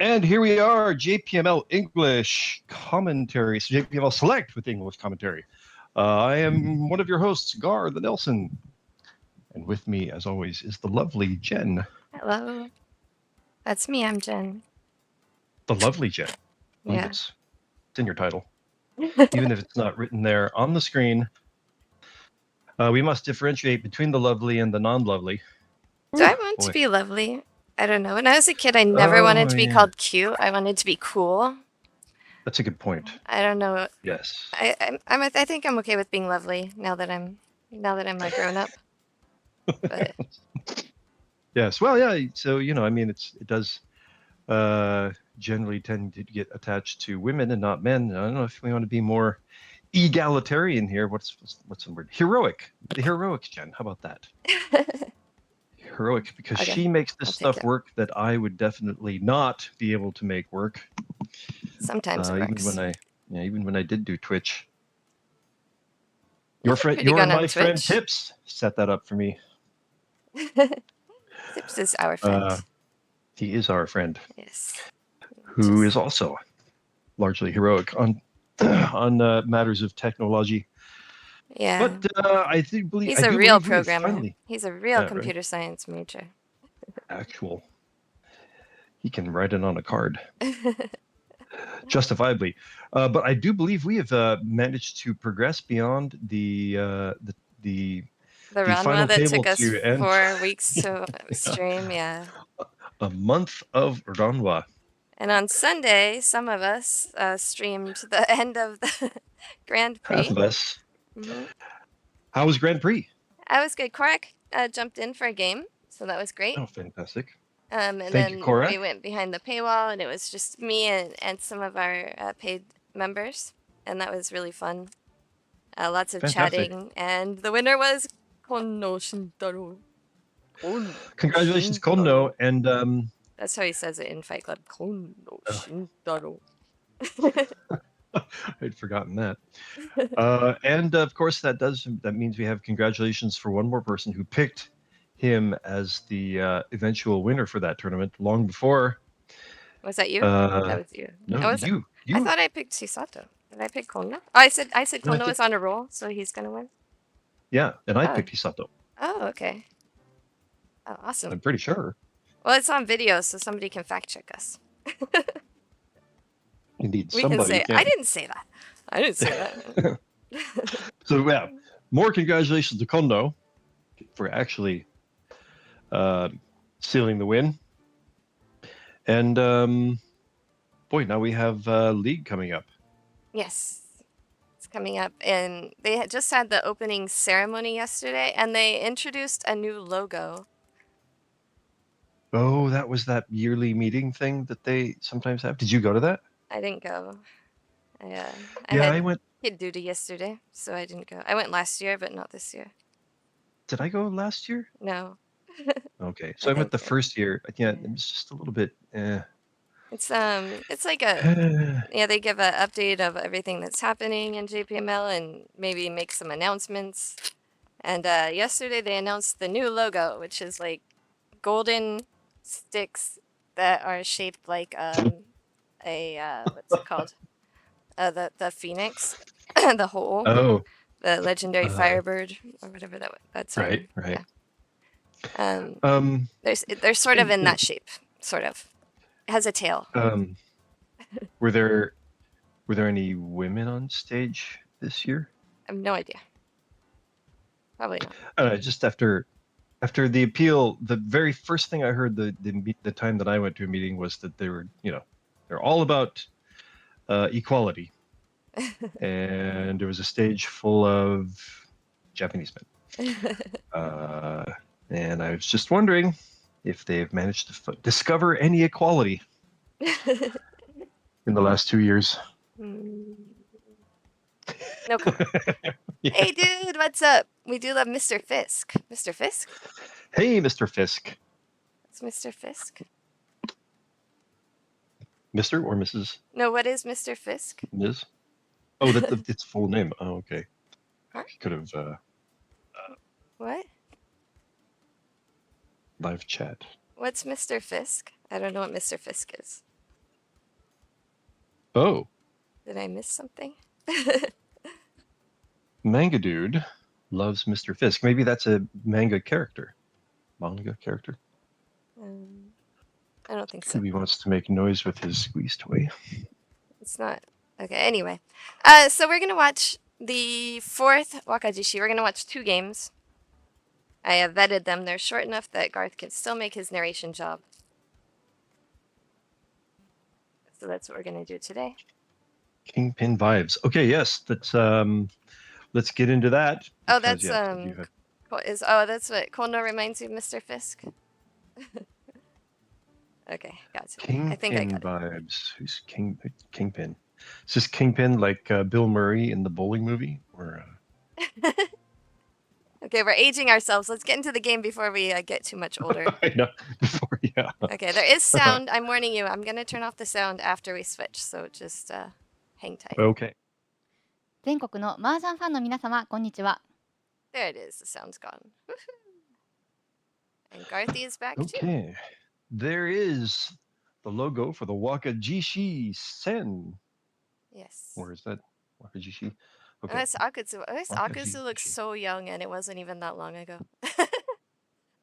And here we are, JPML English commentary, so JPML Select with English commentary. I am one of your hosts, Garthe Nelson. And with me, as always, is the lovely Jenn. Hello. That's me, I'm Jenn. The lovely Jenn. Yeah. It's in your title. Even if it's not written there on the screen, we must differentiate between the lovely and the non-lovely. Do I want to be lovely? I don't know. When I was a kid, I never wanted to be yeah. called cute. I wanted to be cool. That's a good point. I don't know. Yes. I think I'm okay with being lovely now that I'm a grown up. But Yes. Well, yeah. So I mean, it does generally tend to get attached to women and not men. I don't know if we want to be more egalitarian here. What's the word? Heroic. The heroic Jenn. How about that? Heroic, because Okay, she makes this I'll take stuff it. work that I would definitely not be able to make work. Sometimes it works. Even when I did do Twitch. You're pretty Your good and on my friend Twitch. Tips set that up for me. Tips is our friend. He is our friend. Yes. Who is also largely heroic on matters of technology. Yeah. But I believe He's a real programmer. Finally, He's a real right? computer science major. Actual. He can write it on a card. Justifiably. But I do believe we have managed to progress beyond the Ranma that table took us to end 4 weeks to stream, yeah. a month of Ranma. And on Sunday, some of us streamed the end of the Grand Prix. Half of us. How was Grand Prix? That was good. Korak jumped in for a game, so that was great. Oh, fantastic. And Thank you, then Korak. we went behind the paywall, and it was just me and some of our paid members, and that was really fun. Lots of Fantastic. chatting, and the winner was Konno Shintaro. Congratulations, Konno, and that's how he says it in Fight Club. Konno Shintaro. I'd forgotten that. And of course, that means we have congratulations for one more person who picked him as the eventual winner for that tournament long before. Was that you? That was you. No, you. I thought I picked Chisato. Did I pick Konno? Oh, I said Konno is on a roll, so he's gonna win. Yeah, and I picked Chisato. Oh, okay. Oh, awesome. I'm pretty sure. Well, it's on video, so somebody can fact check us. Indeed, we somebody can say, can. I didn't say that. I didn't say that. So yeah, more congratulations to Konno for actually sealing the win. And boy, now we have League coming up. Yes, it's coming up, and they just had the opening ceremony yesterday, and they introduced a new logo. Oh, that was that yearly meeting thing that they sometimes have. Did you go to that? I didn't go. I went. Kid duty yesterday, so I didn't go. I went last year, but not this year. Did I go last year? No. Okay, so I went the first year. Yeah, it was just a little bit. It's like they give an update of everything that's happening in JPML and maybe make some announcements. And yesterday they announced the new logo, which is like golden sticks that are shaped like what's it called? The phoenix, the hole. Oh. The legendary Firebird or whatever that's right. Yeah. They're sort of in that shape, sort of. It has a tail. Were there any women on stage this year? I have no idea. Probably not. Just after the appeal, the very first thing I heard the time that I went to a meeting was that they were, they're all about equality, and there was a stage full of Japanese men, and I was just wondering if they've managed to discover any equality in the last 2 years. No. Yeah. Hey, dude, what's up? We do love Mr. Fisk. Mr. Fisk? Hey, Mr. Fisk. What's Mr. Fisk? Mr. or Mrs.? No, what is Mr. Fisk? Ms. Oh, that's its full name. Oh, okay. Huh? Could have. What? Live chat. What's Mr. Fisk? I don't know what Mr. Fisk is. Oh, Did I miss something? Manga Dude loves Mr. Fisk. Maybe that's a manga character. Manga character. I don't think so. Maybe he wants to make noise with his squeeze toy. It's not. Okay, anyway. So we're going to watch the fourth Wakajishi. We're going to watch 2 games. I have vetted them. They're short enough that Garth can still make his narration job. So that's what we're going to do today. Kingpin vibes. Okay, yes, let's get into that. Oh, Because, that's yes, I do have... that's what Kono reminds you of Mr. Fisk. Okay, gotcha. I think I Kingpin got it. vibes. Who's Kingpin? Is this Kingpin like Bill Murray in the bowling movie? Or Okay, we're aging ourselves. Let's get into the game before we get too much older. I know, before, yeah. Okay, there is sound. I'm warning you. I'm going to turn off the sound after we switch, so just hang tight. Okay. 全国の麻雀ファンの皆様、こんにちは。 There it is. The sound's gone. And Garthe is back too. Okay. There is the logo for the Wakajishi Sen. Yes. Or is that Wakajishi? Oh, Okay. that's Akuzu. This Akuzu looks so young, and it wasn't even that long ago.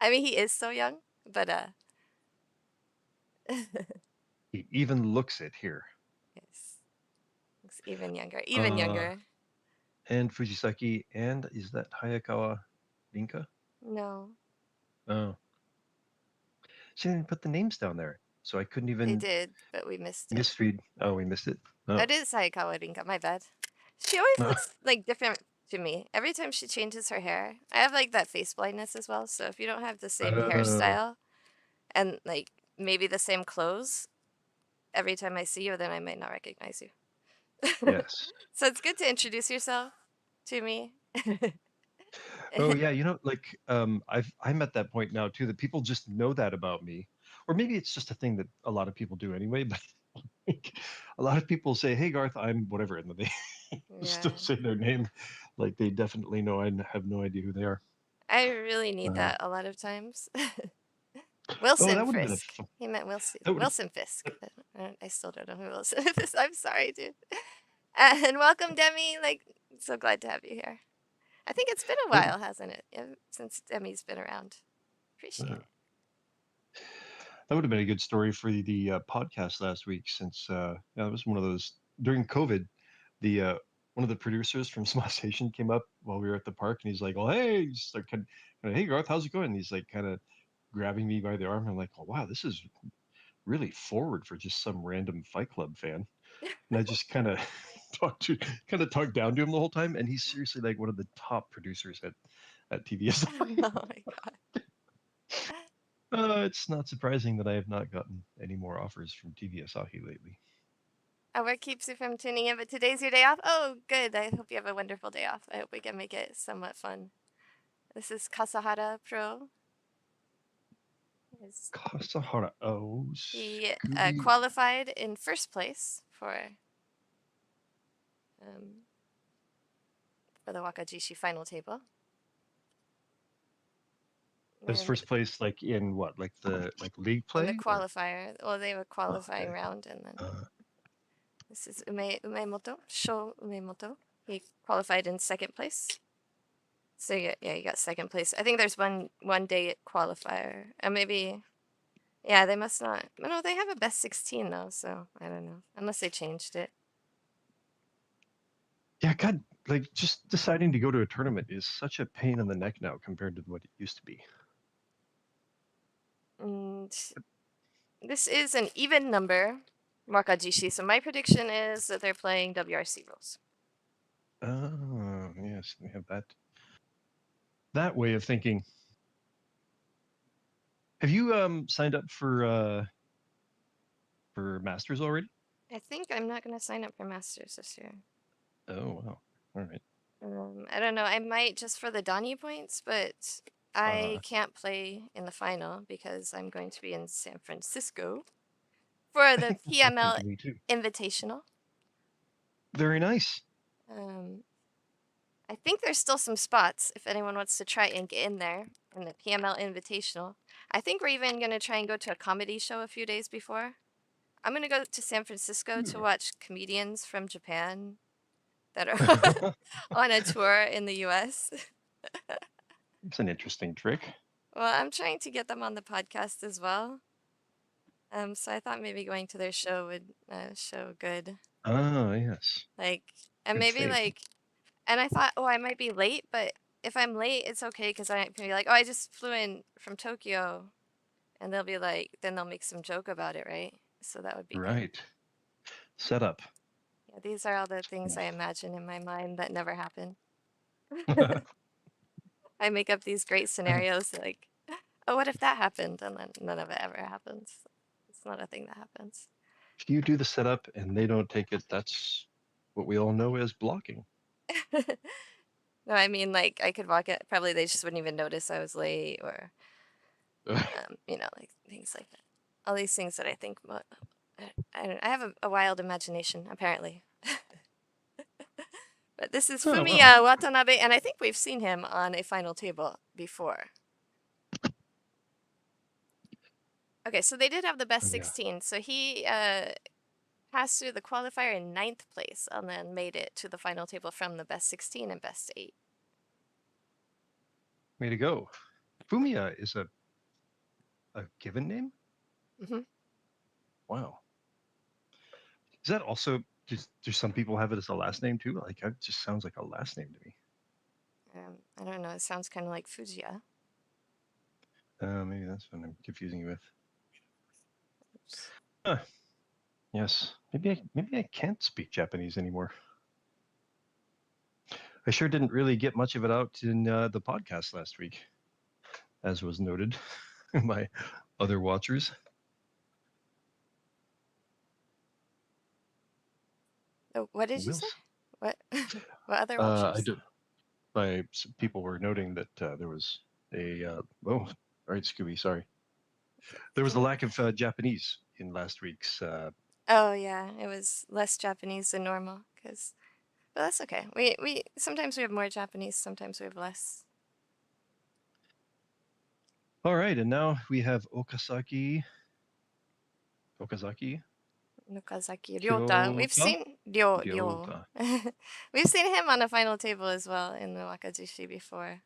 I mean, he is so young, but He even looks it here. yes, looks even younger. Even younger. And Fujisaki, and is that Hayakawa Rinka? No, Oh. She didn't put the names down there, so I couldn't even they did, but we missed it. misread. Oh, we missed it. Oh. That is Sayakawa Rinka. My bad. She always looks like different to me. Every time she changes her hair, I have like that face blindness as well. So if you don't have the same hairstyle and like maybe the same clothes, every time I see you, then I might not recognize you. Yes. So it's good to introduce yourself to me. Oh yeah, like I'm at that point now too that people just know that about me, or maybe it's just a thing that a lot of people do anyway. But like, a lot of people say, "Hey Garth, I'm whatever," and then they still say their name, like they definitely know. I have no idea who they are. I really need that a lot of times. Oh, Wilson that would have been Frisk. He meant Wilson. that would've- Wilson Fisk. I still don't know who Wilson is. I'm sorry, dude. And welcome, Demi. Like, so glad to have you here. I think it's been a while, hasn't it? Since Demi's been around. Appreciate it. That would have been a good story for the podcast last week, since yeah, it was one of those during COVID. The one of the producers from Small Station came up while we were at the park, and he's like, "Well, hey," he's like, "Hey, Garth, how's it going?" And he's like, kind of grabbing me by the arm. I'm like, "Oh, wow, this is really forward for just some random Fight Club fan." And I just kind of talked down to him the whole time, and he's seriously like one of the top producers at TVS. Oh my god. It's not surprising that I have not gotten any more offers from TV Asahi lately. Oh, what keeps you from tuning in? But today's your day off? Oh, good. I hope you have a wonderful day off. I hope we can make it somewhat fun. This is Kasahara Pro. Kasahara. Oh, he qualified in first place for the Wakajishi final table. His first place, like in what, like league play? In the qualifier. Well, they have a qualifying round, and then this is Umemoto, Sho Umemoto. He qualified in second place. So yeah, you got second place. I think there's one day qualifier, and maybe, yeah, they must not. No, they have a best 16 though, so I don't know, unless they changed it. Yeah, God, like just deciding to go to a tournament is such a pain in the neck now compared to what it used to be. And this is an even number Wakajishi, so my prediction is that they're playing WRC rules. Oh, yes, we have that way of thinking. Have you signed up for Masters already? I think I'm not going to sign up for Masters this year. Oh, wow. All right. I don't know. I might just for the Donnie points, but I can't play in the final because I'm going to be in San Francisco for the PML Invitational. Very nice. I think there's still some spots if anyone wants to try and get in there in the PML Invitational. I think we're even going to try and go to a comedy show a few days before. I'm gonna go to San Francisco to Ooh. watch comedians from Japan that are on a tour in the U.S. It's an interesting trick. Well, I'm trying to get them on the podcast as well. So I thought maybe going to their show would show good. Ah, yes. Like, and Good maybe thing. like, and I thought, oh, I might be late, but if I'm late, it's okay because I can be like, oh, I just flew in from Tokyo, and they'll be like, then they'll make some joke about it, right? So that would be good. Right. Set up. Yeah, these are all the things I imagine in my mind that never happen. I make up these great scenarios like, oh, what if that happened? And then none of it ever happens. It's not a thing that happens. If you do the setup and they don't take it, that's what we all know as blocking. No, I mean, like, I could walk it. Probably they just wouldn't even notice I was late or, like things like that. All these things that I think, I have a wild imagination, apparently. But this is Oh, Fumiya wow. Watanabe, and I think we've seen him on a final table before. Okay, so they did have the best Oh, yeah. 16. So he passed through the qualifier in 9th place and then made it to the final table from the best 16 and best 8. Way to go. Fumiya is a given name? Mm-hmm. Wow. Is that also just do some people have it as a last name too? Like it just sounds like a last name to me. I don't know. It sounds kind of like Fujiya. Maybe that's what I'm confusing you with. Yes. Maybe I can't speak Japanese anymore. I sure didn't really get much of it out in the podcast last week, as was noted by other watchers. Oh, what did you say? What? What other watchers? People were noting that there was a all right, Scooby, sorry. There was a lack of Japanese in last week's. Oh yeah, it was less Japanese than normal. But that's okay. We sometimes we have more Japanese, sometimes we have less. All right, and now we have Okazaki. Nokazaki Ryota. We've seen Ryo. Ryota. We've seen him on a final table as well in the Wakajishi before.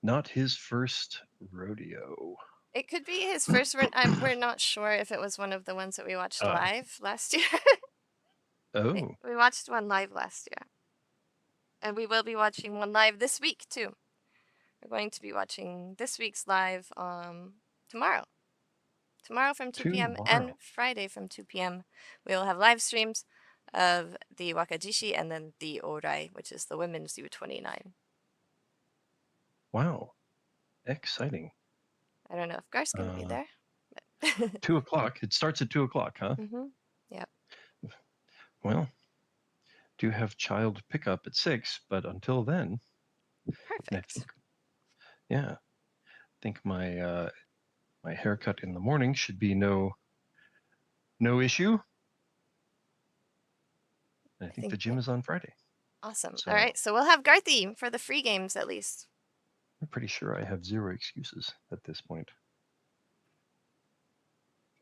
Not his first rodeo. It could be his first. We're not sure if it was one of the ones that we watched live last year. Oh. We watched one live last year. And we will be watching one live this week too. We're going to be watching this week's live tomorrow. Tomorrow from 2 p.m. and Friday from 2 p.m. We will have live streams of the Wakajishi and then the Orai, which is the women's U29. Wow. Exciting. I don't know if Garth's going to be there. 2 o'clock. It starts at 2 o'clock, huh? Mm-hmm. Yep. Well, do have child pickup at 6, but until then. Perfect. I think my my haircut in the morning should be no issue. I think the gym is on Friday. Awesome. So, all right, so we'll have Garthe for the free games at least. I'm pretty sure I have 0 excuses at this point.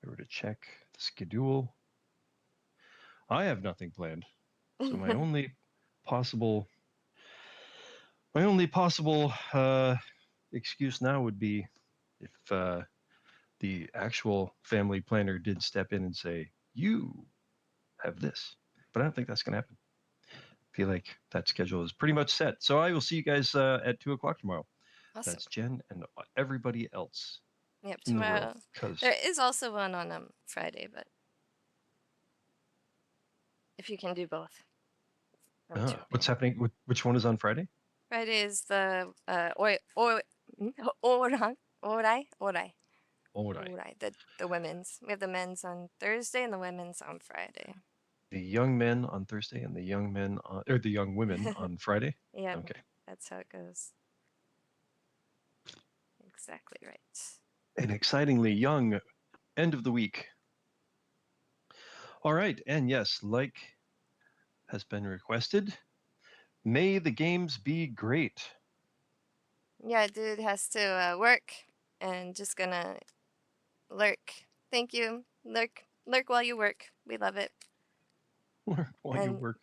If I were to check the schedule, I have nothing planned. So my only possible excuse now would be if the actual family planner did step in and say, you have this. But I don't think that's going to happen. I feel like that schedule is pretty much set. So I will see you guys at 2 o'clock tomorrow. Awesome. That's Jen and everybody else. Yep, tomorrow. There is also one on Friday, but if you can do both. What's happening? Which one is on Friday? Friday is the Orai, the women's. We have the men's on Thursday and the women's on Friday. The young men on Thursday and the young men or the young women on Friday? Yeah. Okay. That's how it goes. Exactly right. An excitingly young end of the week. All right. And yes, like has been requested, may the games be great. Yeah, dude has to work and just gonna lurk. Thank you. Lurk. Lurk while you work. We love it. While you And work.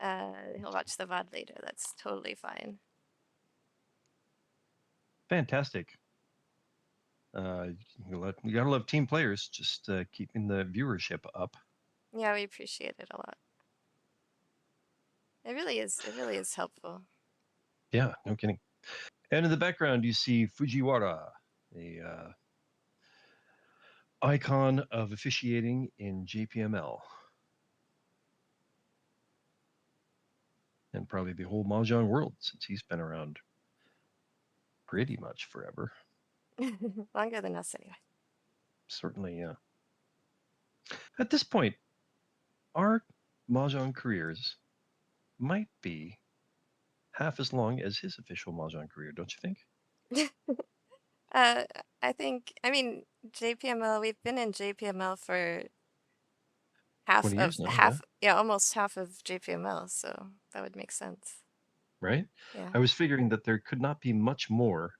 he'll watch the VOD later. That's totally fine. Fantastic. You gotta love team players, just keeping the viewership up. Yeah, we appreciate it a lot. It really is helpful. Yeah, no kidding. And in the background, you see Fujiwara, a icon of officiating in JPML. And probably the whole Mahjong world, since he's been around pretty much forever. Longer than us anyway. Certainly, yeah. At this point, our Mahjong careers might be half as long as his official Mahjong career, don't you think? I think, I mean, JPML, we've been in JPML for half 20 of years now, half, yeah, almost half of JPML, so that would make sense. right? Yeah. I was figuring that there could not be much more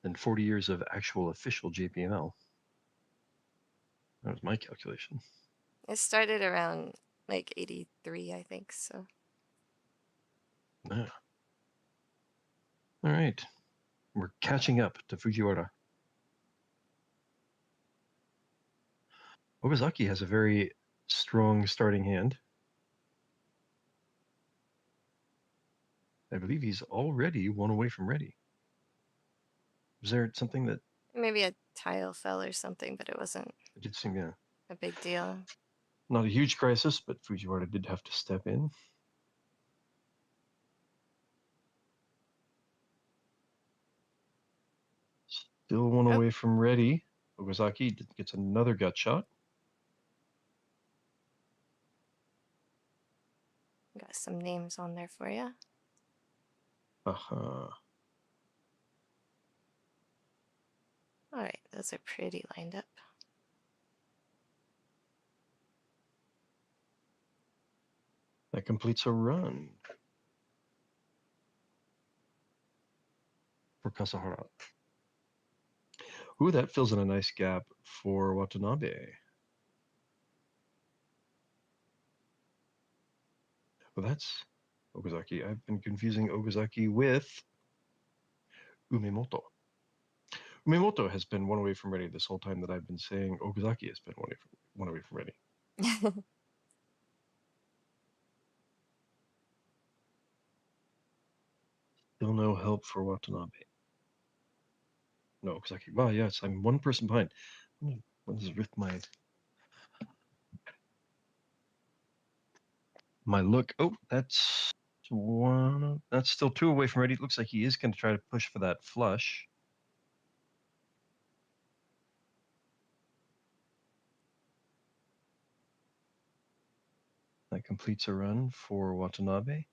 than 40 years of actual official JPML. That was my calculation. It started around like 83, I think, so. Yeah. All right. We're catching up to Fujiwara. Okazaki has a very strong starting hand. I believe he's already one away from ready. Was there something that Maybe a tile fell or something, but it wasn't it did seem, yeah, a big deal. not a huge crisis, but Fujiwara did have to step in. Still one Oh, away from ready. Okazaki gets another gut shot. got some names on there for you. Uh-huh. All right, those are pretty lined up. That completes a run for Kasahara. Ooh, that fills in a nice gap for Watanabe. Well, that's Okazaki. I've been confusing Okazaki with Umemoto. Umemoto has been one away from ready this whole time that I've been saying Okazaki has been one away from ready. Still no help for Watanabe. No, Okazaki. Well, yes, I'm one person behind. What is with my look? Oh, that's one. That's still two away from ready. It looks like he is going to try to push for that flush. That completes a run for Watanabe.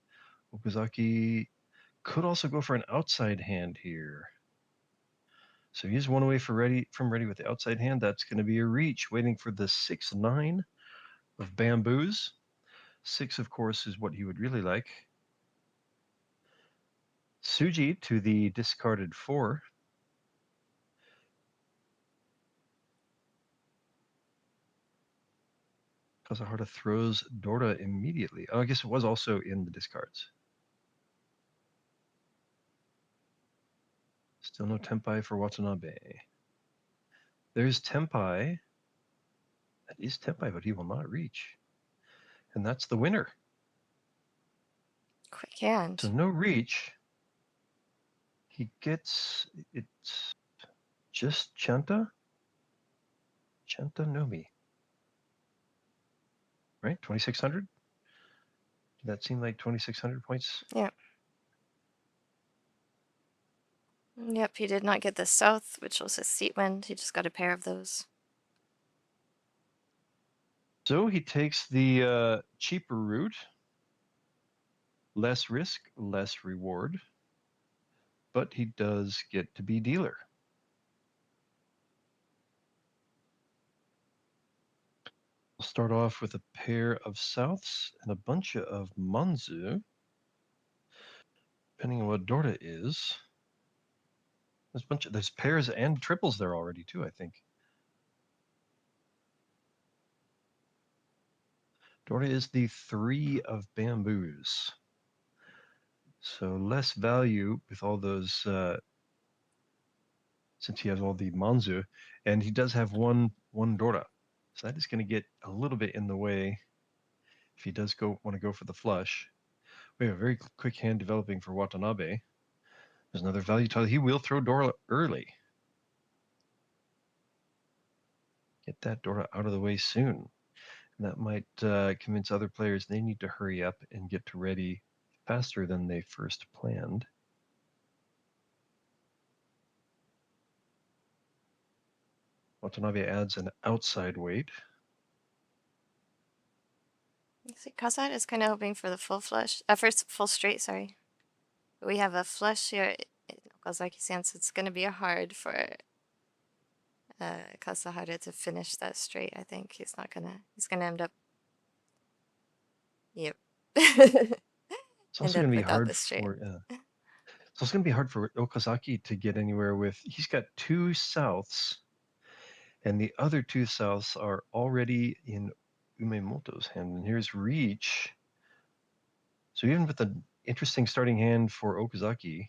Okazaki could also go for an outside hand here. So he's one away from ready with the outside hand. That's going to be a reach, waiting for the 6-9 of bamboos. 6, of course, is what he would really like. Tsuji to the discarded 4. Kasahara throws Dora immediately. Oh, I guess it was also in the discards. Still no Tenpai for Watanabe. There's Tenpai. That is Tenpai, but he will not reach. And that's the winner. Quick hand. So no reach. He gets, it's just Chanta Nomi. Right? 2,600? Did that seem like 2,600 points? Yep. Yep, he did not get the south, which was a seat wind. He just got a pair of those. So he takes the cheaper route. Less risk, less reward. But he does get to be dealer. We'll start off with a pair of souths and a bunch of manzu. Depending on what Dorda is. There's pairs and triples there already too, I think. Dora is the 3 of bamboos. So less value with all those, since he has all the manzu, and he does have one Dora. So that is going to get a little bit in the way if he does want to go for the flush. We have a very quick hand developing for Watanabe. There's another value tile. He will throw Dora early. Get that Dora out of the way soon. And that might convince other players they need to hurry up and get to ready faster than they first planned. Watanabe adds an outside weight. See, Kazan is kind of hoping for the full flush. First full straight, sorry. We have a flush here in Okazaki sense. It's going to be hard for Kasahara to finish that straight. I think he's gonna end up. Yep. It's also going to be hard for. It's also going to be hard for Okazaki to get anywhere with. He's got 2 souths, and the other 2 souths are already in Umemoto's hand. And here's reach. So even with an interesting starting hand for Okazaki,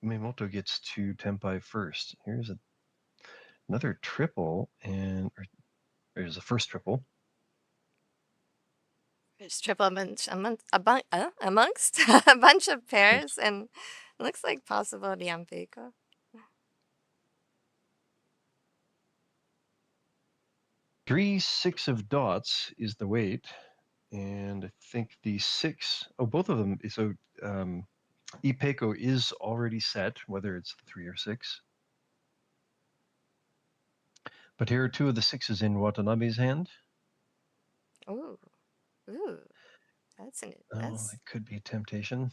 Umemoto gets to Tenpai first. Here's another triple, and there's a first triple. There's triple amongst a bunch of pairs, and it looks like possible Rianpeiko. Three 6 of dots is the weight, and I think the 6. Oh, both of them. So Ipeiko is already set, whether it's 3 or 6. But here are 2 of the 6s in Watanabe's hand. Ooh, that's it could be temptation.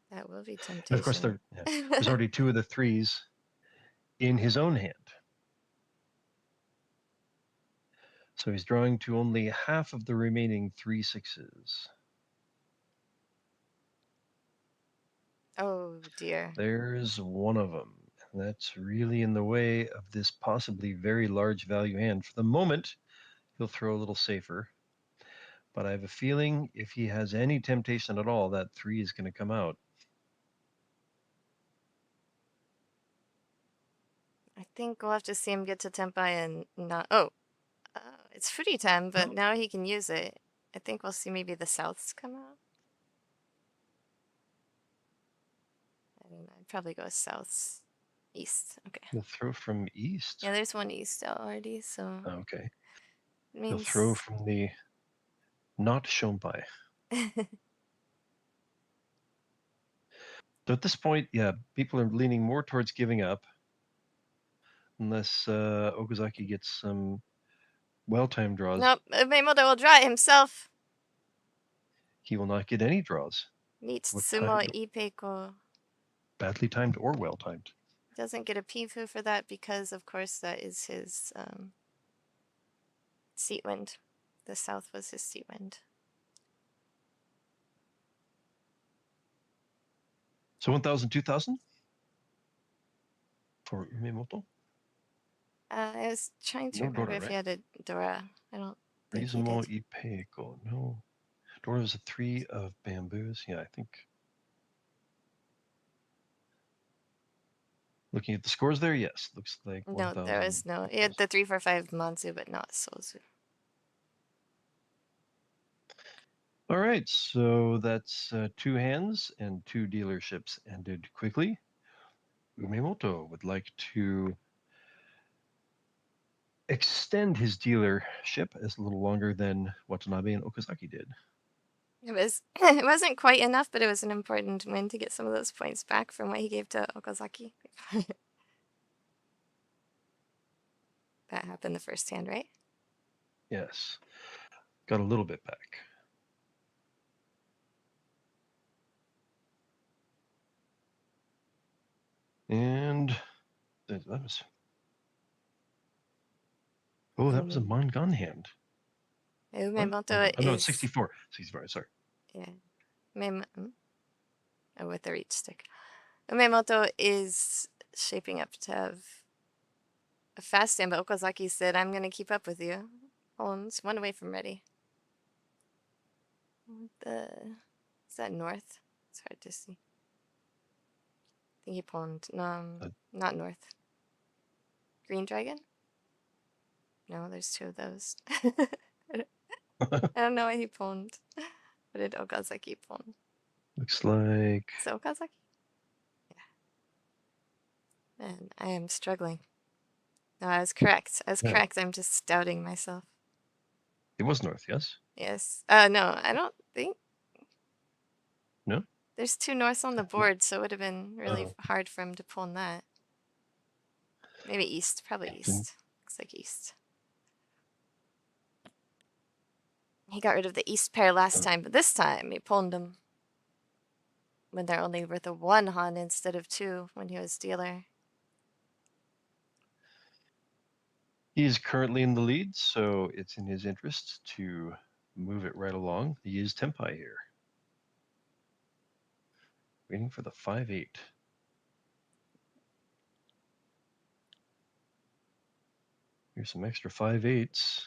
That will be temptation. And of course, there's already 2 of the 3s in his own hand. So he's drawing to only half of the remaining 3 6s. Oh dear. There's one of them. That's really in the way of this possibly very large value hand. For the moment, he'll throw a little safer. But I have a feeling if he has any temptation at all, that 3 is going to come out. I think we'll have to see him get to Tenpai and not. Oh, it's free time, but now he can use it. I think we'll see maybe the souths come out. I don't know. I'd probably go south, east. Okay. He'll throw from east? Yeah, there's one east already, so. Okay. Means... He'll throw from the not Shompai. So at this point, yeah, people are leaning more towards giving up. Unless Okazaki gets some well-timed draws. Nope, Umemoto will draw it himself. He will not get any draws. Meets Sumo Ipeiko. Badly timed or well-timed. Doesn't get a Pifu for that because, of course, that is his seat wind. The south was his seat wind. So 1,000, 2,000? For Umemoto? I was trying to remember if he had a Dora. I don't think he Reasonable did. Ipeiko. No. Dora is a 3 of bamboos. Yeah, I think. Looking at the scores there, yes. Looks like 1,000. No, there was no. He had the 3, 4, 5 Manzu, but not Sozu. All right, so that's 2 hands and 2 dealerships ended quickly. Umemoto would like to extend his dealership as a little longer than Watanabe and Okazaki did. It wasn't quite enough, but it was an important win to get some of those points back from what he gave to Okazaki. That happened the first hand, right? Yes. Got a little bit back. And that was... Oh, that was a Mangan hand. Umemoto is... no, it's 64. 64, sorry. Yeah. Oh, with the reach stick. Umemoto is shaping up to have a fast stand, but Okazaki said, I'm going to keep up with you. Holmes, 1 away from ready. Is that north? It's hard to see. I think he pawned. Not north. Green dragon? No, there's two of those. I don't know why he pawned. What did Okazaki pawn? Looks like... Is it Okazaki? Yeah. Man, I am struggling. No, I was correct. I was correct. I'm just doubting myself. It was north, yes? Yes. No, I don't think. No? There's two norths on the board, so it would have been really hard for him to pawn that. Maybe east. Probably east. Looks like east. He got rid of the east pair last time, but this time he pawned them when they're only worth a 1 Han instead of 2 when he was dealer. He is currently in the lead, so it's in his interest to move it right along. He is Tempai here. Waiting for the 5-8. Here's some extra 5-8s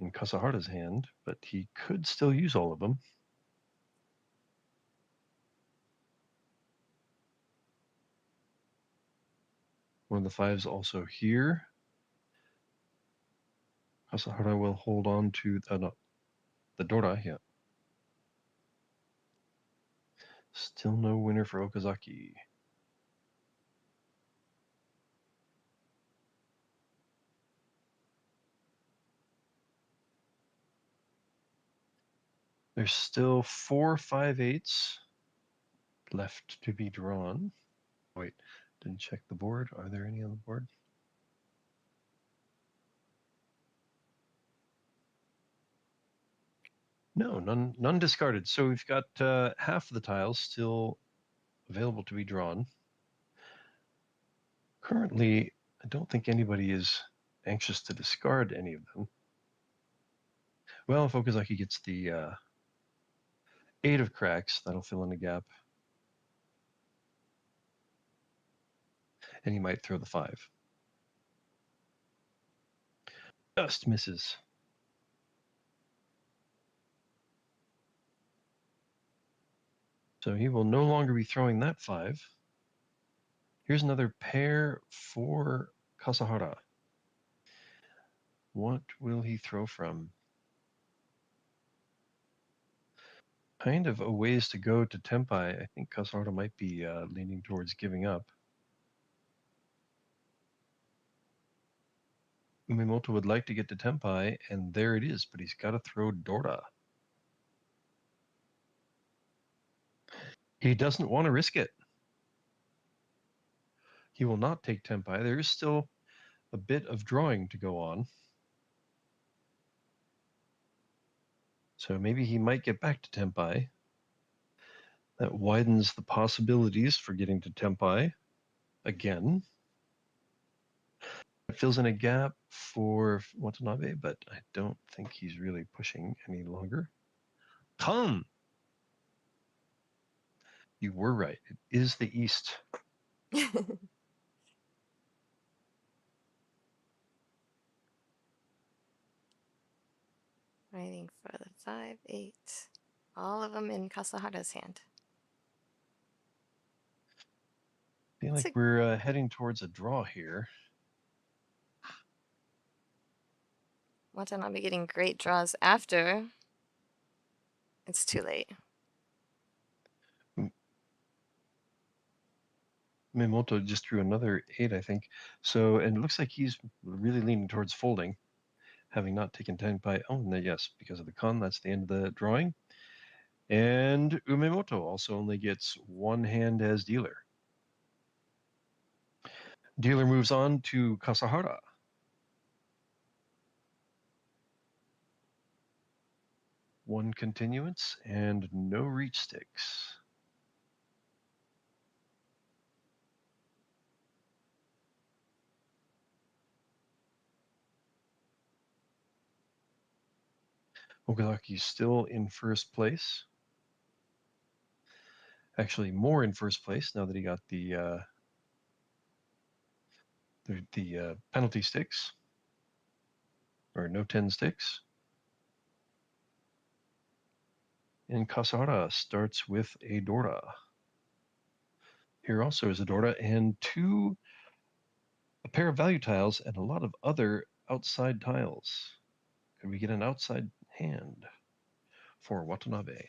in Kasahara's hand, but he could still use all of them. One of the 5s also here. Kasahara will hold on to the Dora, yeah. Still no winner for Okazaki. There's still 4 5-8s left to be drawn. Wait, didn't check the board. Are there any on the board? No, none discarded. So we've got half of the tiles still available to be drawn. Currently, I don't think anybody is anxious to discard any of them. Well, if Okazaki gets the 8 of cracks, that'll fill in a gap. And he might throw the 5. Just misses. So he will no longer be throwing that 5. Here's another pair for Kasahara. What will he throw from? Kind of a ways to go to Tempai. I think Kasahara might be leaning towards giving up. Umemoto would like to get to Tempai, and there it is, but he's got to throw Dora. He doesn't want to risk it. He will not take Tempai. There is still a bit of drawing to go on. So maybe he might get back to Tempai. That widens the possibilities for getting to Tempai again. It fills in a gap for Watanabe, but I don't think he's really pushing any longer. Come! You were right. It is the East. Waiting for the 5-8. All of them in Kasahara's hand. I feel like we're heading towards a draw here. Watanabe getting great draws after. It's too late. Miyamoto just drew another 8, I think. So, and it looks like he's really leaning towards folding, having not taken Tenpai. Oh, no, yes, because of the con, that's the end of the drawing. And Umemoto also only gets one hand as dealer. Dealer moves on to Kasahara. One continuance and no reach sticks. Okazaki's still in first place. Actually, more in first place now that he got the penalty sticks, or no 10 sticks. And Kasahara starts with a Dora. Here also is a Dora and a pair of value tiles and a lot of other outside tiles. Could we get an outside hand for Watanabe?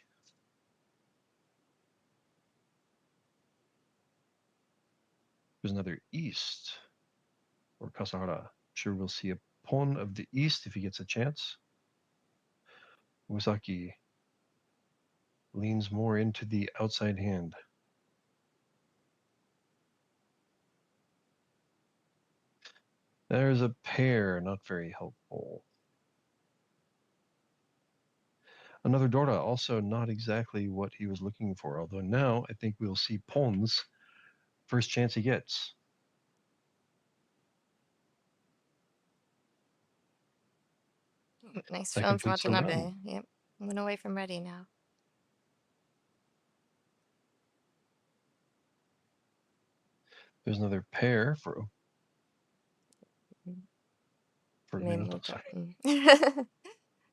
There's another east for Kasahara. Sure, we'll see a pawn of the east if he gets a chance. Ozaki leans more into the outside hand. There's a pair, not very helpful. Another Dora, also not exactly what he was looking for, although now I think we'll see pawns first chance he gets. Nice That film for completes the run. Watanabe. Yep. Went away from ready now. There's another pair for Minato. Sorry.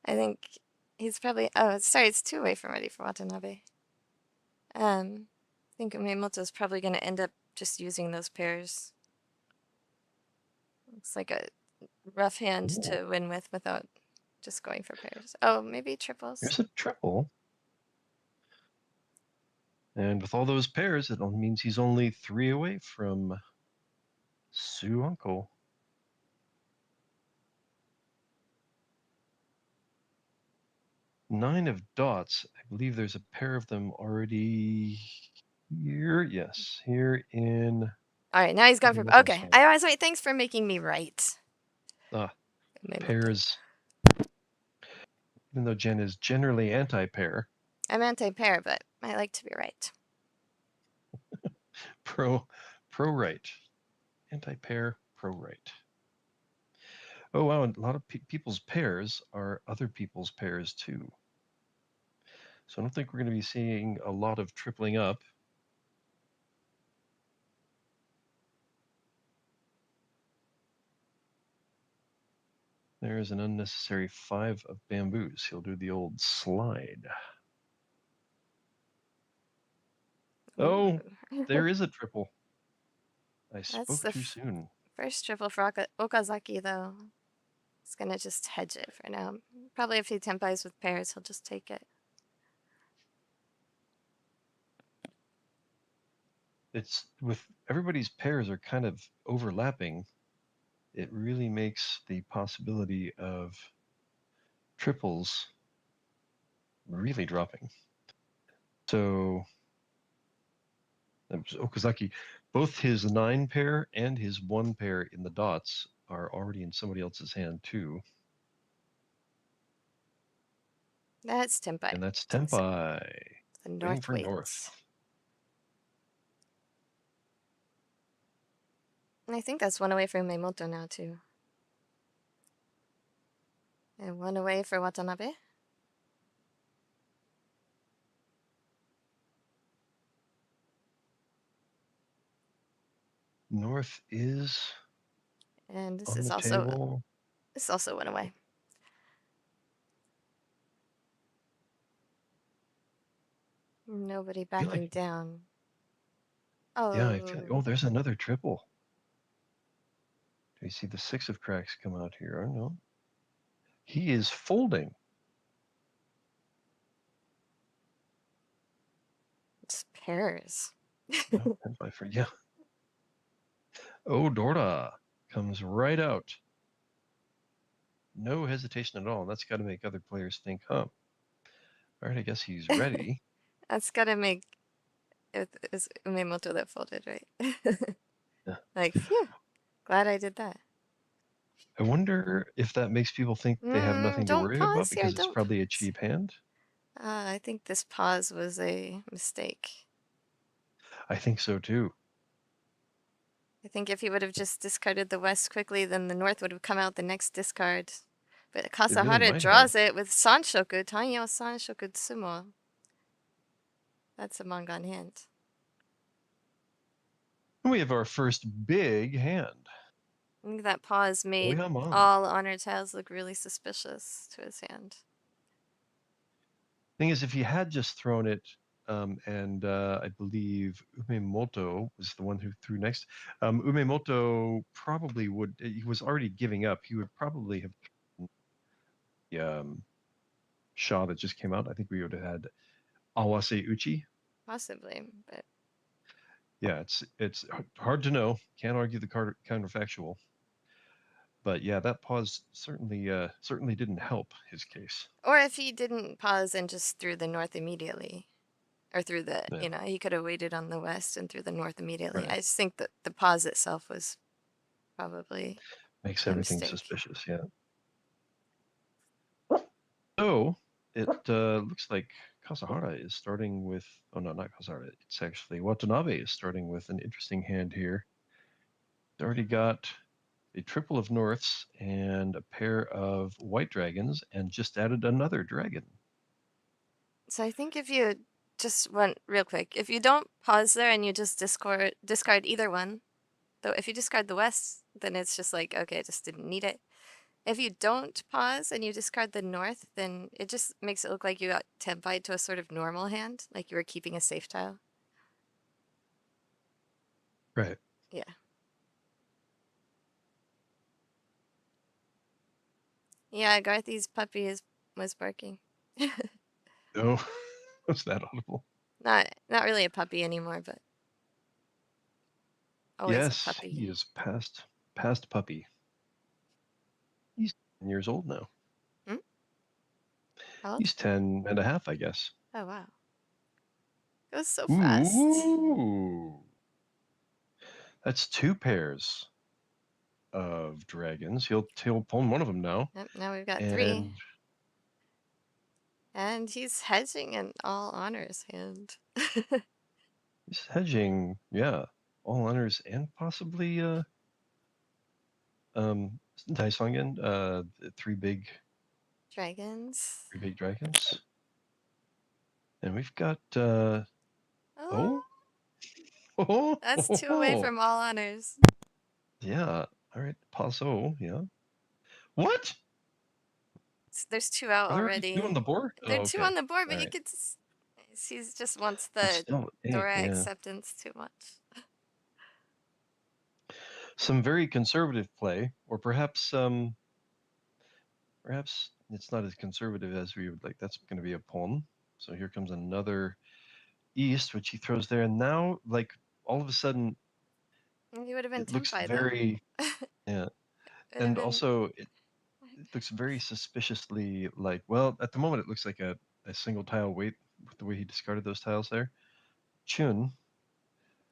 I think he's probably. Oh, sorry, it's 2 away from ready for Watanabe. I think Miyamoto's probably going to end up just using those pairs. It's like a rough hand Ooh. to win with without just going for pairs. Oh, maybe triples. Here's a triple. And with all those pairs, it only means he's only 3 away from Sue Uncle. Nine of dots. I believe there's a pair of them already here. Yes, here in. All right, now he's gone for. Miyamoto's Okay, hand. I was right. Thanks for making me right. Pairs. Even though Jenn is generally anti-pair. I'm anti-pair, but I like to be right. Pro right. Anti-pair, pro right. Oh wow, and a lot of people's pairs are other people's pairs too. So I don't think we're going to be seeing a lot of tripling up. There's an unnecessary 5 of bamboos. He'll do the old slide. Oh, there is a triple. I spoke too soon. First triple for Okazaki, though. He's going to just hedge it for now. Probably if he tempais with pairs, he'll just take it. It's with everybody's pairs are kind of overlapping. It really makes the possibility of triples really dropping. So Okazaki, both his 9 pair and his 1 pair in the dots are already in somebody else's hand too. That's tempai. And that's tempai. The north for north. And I think that's 1 away from Miyamoto now too. And 1 away for Watanabe. North is. And this on is the also table. This also 1 away. Nobody backing down. Oh. Yeah, I feel like, oh, there's another triple. Do you see the 6 of cracks come out here? Oh, no. He is folding. It's pairs. No, yeah. Oh, Dorda comes right out. No hesitation at all. That's got to make other players think, huh? All right, I guess he's ready. That's got to make it's Miyamoto that folded, right? Yeah. Like, phew, glad I did that. I wonder if that makes people think they have nothing to worry about because it's probably a cheap hand. I think this pause was a mistake. I think so too. I think if he would have just discarded the west quickly, then the north would have come out the next discard. But Kasahara really draws it with Sanshoku, Tanyo Sanshoku Tsumo. That's a Mangan hand. We have our first big hand. I think that pause made all honor tiles look really suspicious to his hand. Thing is, if he had just thrown it, and I believe Umemoto was the one who threw next. Umemoto probably would. He was already giving up. He would probably have the Shaw that just came out. I think we would have had Awase Uchi. Possibly, but Yeah, it's hard to know. Can't argue the counterfactual. But yeah, that pause certainly didn't help his case. or if he didn't pause and just threw the north immediately, or through the, Yeah, he could have waited on the west and through the north immediately. right. I just think that the pause itself was probably Makes a everything mistake. suspicious. Yeah. So it looks like Kasahara is starting with. Oh no, not Kasahara. It's actually Watanabe is starting with an interesting hand here. He's already got a triple of Norths and a pair of white dragons, and just added another dragon. So I think if you just went real quick, if you don't pause there and you just discard either one, though if you discard the west, then it's just like, okay, I just didn't need it. If you don't pause and you discard the north, then it just makes it look like you got tempied to a sort of normal hand, like you were keeping a safe tile. Right. Yeah. Yeah, Garthe's puppy was barking. Oh, was that audible? Not really a puppy anymore, but always a Yes, puppy. he is past puppy. He's 10 years old now. Hmm? How old? He's 10 and a half, I guess. Oh wow. It was so fast. Ooh. That's two pairs of dragons. He'll pawn one of them now. Yep, now we've got 3. And And he's hedging an all honors hand. he's hedging, yeah, all honors and possibly Daisongen, three big Dragons. dragons. And we've got Oh, oh oh, that's 2 away from all honors. yeah. All right, Paso, yeah. What? There's 2 out Are there already two on already. the board? There Oh, are 2 okay. on the board, All but you right. could. He just wants It's the still eight, Dora yeah. acceptance too much. Some very conservative play, or perhaps it's not as conservative as we would like. That's going to be a pawn. So here comes another east, which he throws there, and now like all of a sudden He would have been it looks tempai though. very yeah, Would have and been. also it looks very suspiciously like, well, at the moment it looks like a single tile wait with the way he discarded those tiles there. Chun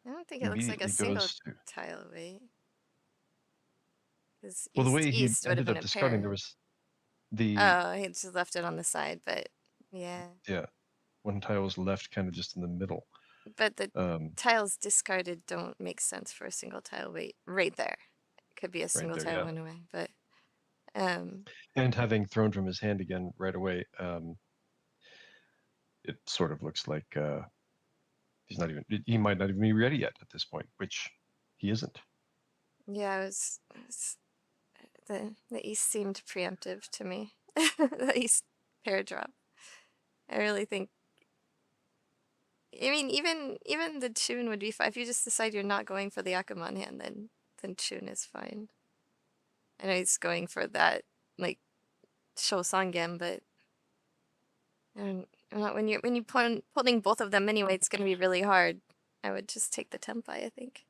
I don't think it looks like a immediately single goes to, tile away. Because well, the way east he east would have ended been up a discarding, there pair. was the Oh, he just left it on the side, but yeah. yeah, one tile was left kind of just in the middle. But the Um, tiles discarded don't make sense for a single tile wait right there. It could be a right single there, tile yeah. one away, but And having thrown from his hand again right away, it sort of looks like he might not even be ready yet at this point, which he isn't. yeah, the east seemed preemptive to me. The east pair drop. I really think. I mean, even the tune would be fine if you just decide you're not going for the Akamon hand. Then tune is fine. I know he's going for that like show sangem, but not when you pulling both of them anyway. It's gonna be really hard. I would just take the tempai, I think.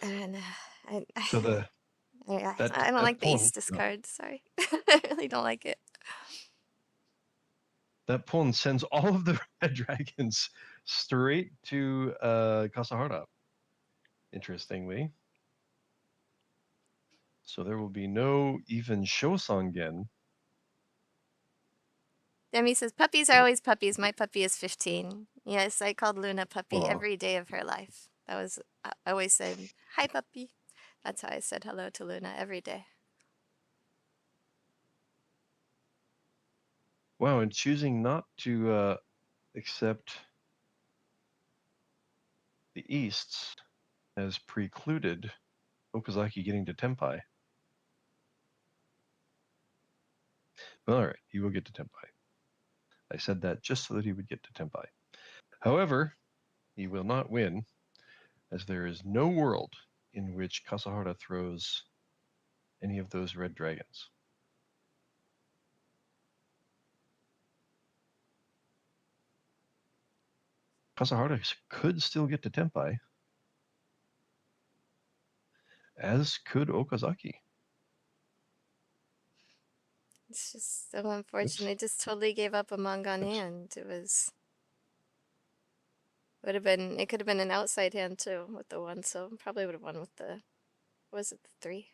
And So I don't like the pawn, east discard. Sorry, I really don't like it. that pawn sends all of the red dragons straight to Kasahara. Interestingly, so there will be no even Shosangen. Demi says puppies are always puppies. My puppy is 15. Yes, I called Luna puppy Aw. every day of her life. That was I always said hi puppy. That's how I said hello to Luna every day. Wow, and choosing not to accept the easts has precluded Okazaki getting to Tempai. All right, he will get to Tenpai. I said that just so that he would get to Tenpai. However, he will not win, as there is no world in which Kasahara throws any of those red dragons. Kasahara could still get to Tenpai, as could Okazaki. It's just so unfortunate. I just totally gave up a manga on hand. It could have been an outside hand too with the one, so probably would have won with the, was it the 3?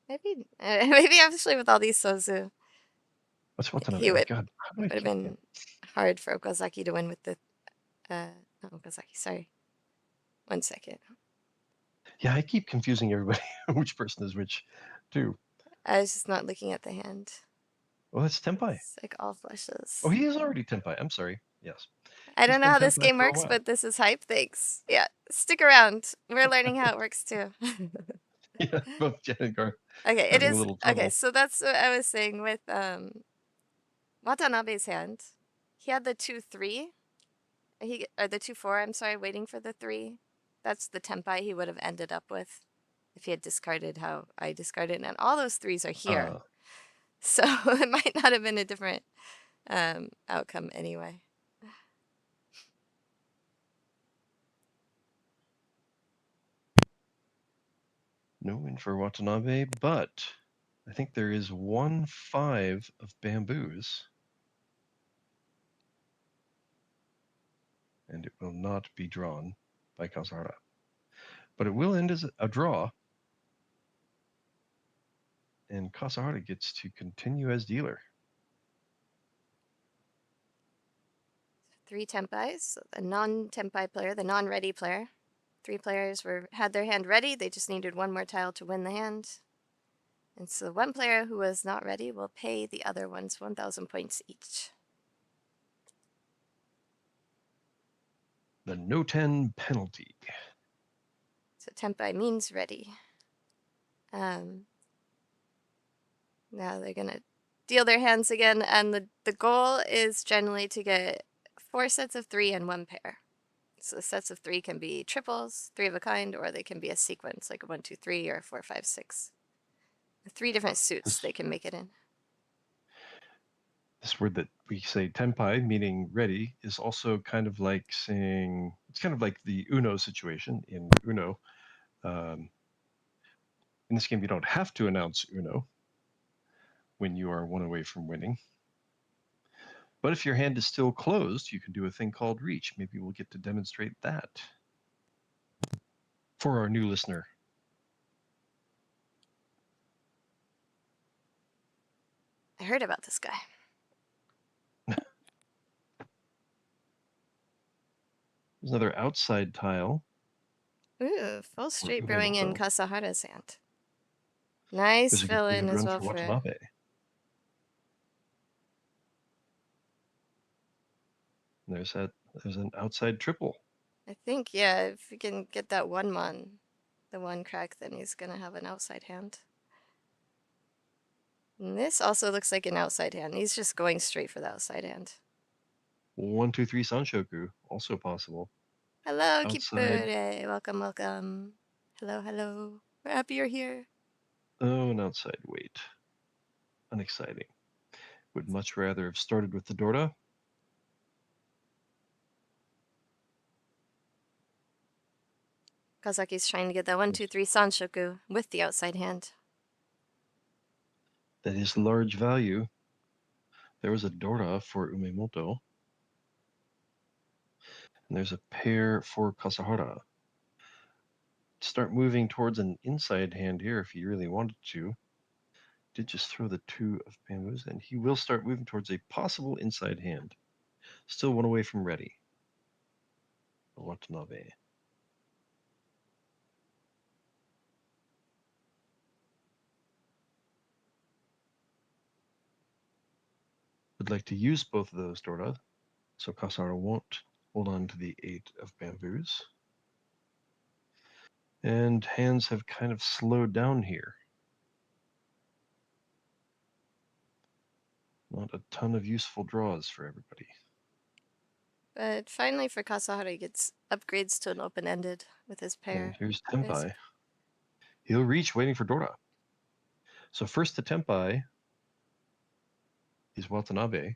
Maybe actually with all these Sozu, What's Watanabe? he Oh, would God, how do I would have keep been hard for Okazaki to win with the, not Okazaki, sorry. 1 second. Yeah, I keep confusing everybody which person is which, too. I was just not looking at the hand. Well, that's Tenpai. It's like all flushes. Oh, he is already Tenpai. I'm sorry. Yes. I don't know been how this Tenpai game for a works, while. but this is hype. Thanks. Yeah, stick around. We're learning how it works too. Yeah, both Jenn and Garthe Okay, it having a is little okay. trouble. So that's what I was saying with Watanabe's hand. He had the 2-3. Or the 2-4. I'm sorry, waiting for the 3. That's the Tenpai he would have ended up with if he had discarded how I discarded, and all those 3s are here. So it might not have been a different outcome anyway. No win for Watanabe, but I think there is 1-5 of bamboos. And it will not be drawn by Kasahara. But it will end as a draw. And Kasahara gets to continue as dealer. 3 Tenpais, so the non-Tenpai player, the non-ready player. 3 players had their hand ready. They just needed 1 more tile to win the hand. And so one player who was not ready will pay the other ones 1,000 points each. The no-10 penalty. So Tenpai means ready. Now they're going to deal their hands again, and the goal is generally to get 4 sets of 3 and 1 pair. So the sets of 3 can be triples, 3 of a kind, or they can be a sequence, like a 1, 2, 3, or a 4, 5, 6. 3 different suits they can make it in. This word that we say tenpai, meaning ready, is also kind of like saying, it's kind of like the Uno situation in Uno. In this game, you don't have to announce Uno when you are 1 away from winning. But if your hand is still closed, you can do a thing called reach. Maybe we'll get to demonstrate that for our new listener. I heard about this guy. There's another outside tile. Ooh, full straight Umemoto. brewing in Kasahara's hand. Nice There's a fill good in as run well for for Watanabe. There's an outside triple. I think, yeah, if we can get that 1-mon, the 1 crack, then he's gonna have an outside hand. And this also looks like an outside hand. He's just going straight for the outside hand. 1, 2, 3 Sanshoku, also possible. Hello, Outside. Kipure. Welcome, welcome. Hello, hello. We're happy you're here. Oh, an outside wait. Unexciting. Would much rather have started with the Dorda. Kazaki's trying to get that 1, 2, 3 Sanshoku with the outside hand. That is large value. There was a Dorda for Umemoto. And there's a pair for Kasahara. Start moving towards an inside hand here if he really wanted to. Did just throw the 2 of bamboos, and he will start moving towards a possible inside hand. Still 1 away from ready. Watanabe. Would like to use both of those Dorda, so Kasahara won't hold on to the 8 of bamboos. And hands have kind of slowed down here. Not a ton of useful draws for everybody. But finally for Kasahara, he gets upgrades to an open-ended with his pair. And here's Tempai. He'll reach, waiting for Dora. So first the Tempai is Watanabe.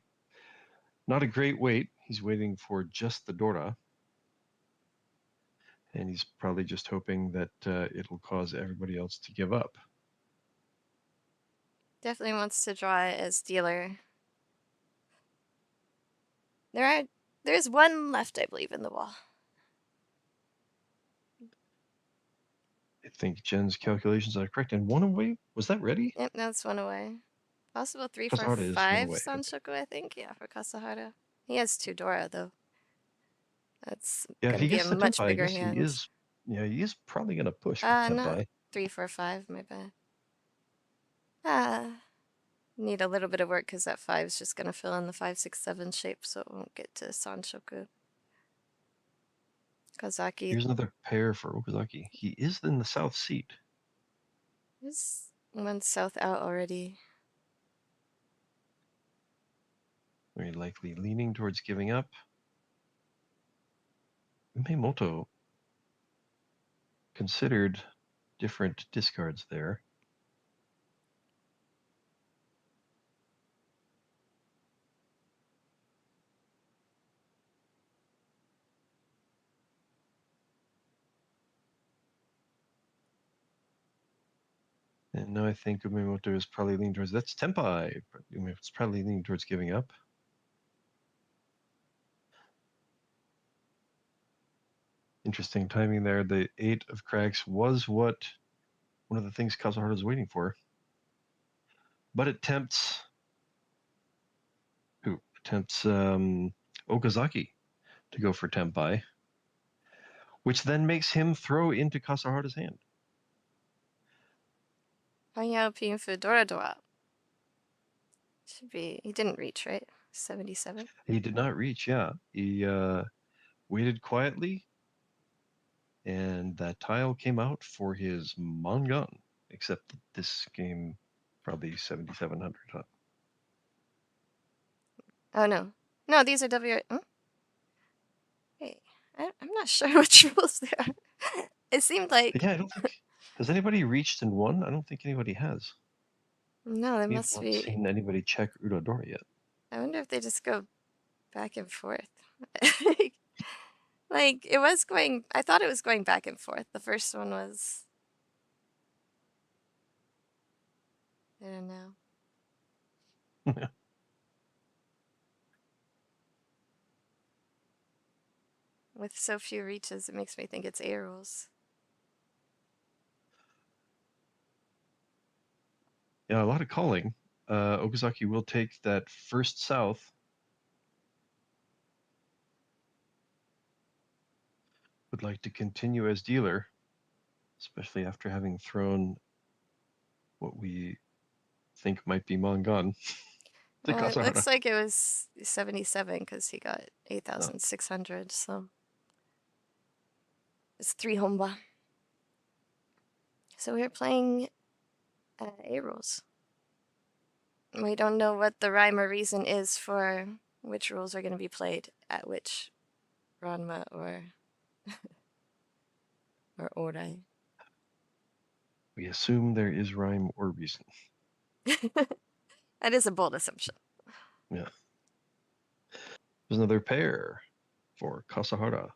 Not a great wait. He's waiting for just the Dora. And he's probably just hoping that it'll cause everybody else to give up. Definitely wants to draw it as dealer. There's one left, I believe, in the wall. I think Jen's calculations are correct. And one away, was that ready? Yep, that's one away. Possible 3, 4, Kasahara is 5 one away. Sanshoku, I think. Yeah, for Kasahara. He has 2 Dora, though. That's Yeah, if gonna he be a gets the much Tempai, I bigger guess hand. he is. Yeah, he is probably going to push with Not Tempai. 3, 4, 5, my bad. Need a little bit of work because that 5 is just gonna fill in the 5, 6, 7 shape, so it won't get to Sanshoku. Kazaki Here's another pair for Okazaki. He is in the south seat. is one south out already. Very likely leaning towards giving up. Umemoto considered different discards there. And now I think Umemoto is probably leaning towards, that's Tempai. It's probably leaning towards giving up. Interesting timing there. The 8 of cracks was one of the things Kazuhara is waiting for. But it tempts Okazaki to go for Tempai, which then makes him throw into Kasahara's hand. Panyao Pin for Dora Dora. Should be, he didn't reach, right? 77? He did not reach, yeah. He waited quietly, and that tile came out for his Mangan, except that this game probably 7,700, huh? Oh, no. No, these are WR. Wait, I'm not sure which rules they are. It seemed like. Yeah, I don't think. Has anybody reached and won? I don't think anybody has. No, they We have must not be. seen anybody check Udodora yet. I wonder if they just go back and forth. Like, it was going. I thought it was going back and forth. The first one was. I don't know. With so few reaches, it makes me think it's A rules. Yeah, a lot of calling. Okazaki will take that first south. Would like to continue as dealer, especially after having thrown what we think might be Mangan to It Kasahara. looks like it was 77 because he got 8,600, so it's 3 Honba. So we're playing A rules. We don't know what the rhyme or reason is for which rules are going to be played at which Ranma or Orai. We assume there is rhyme or reason. That is a bold assumption. Yeah. There's another pair for Kasahara.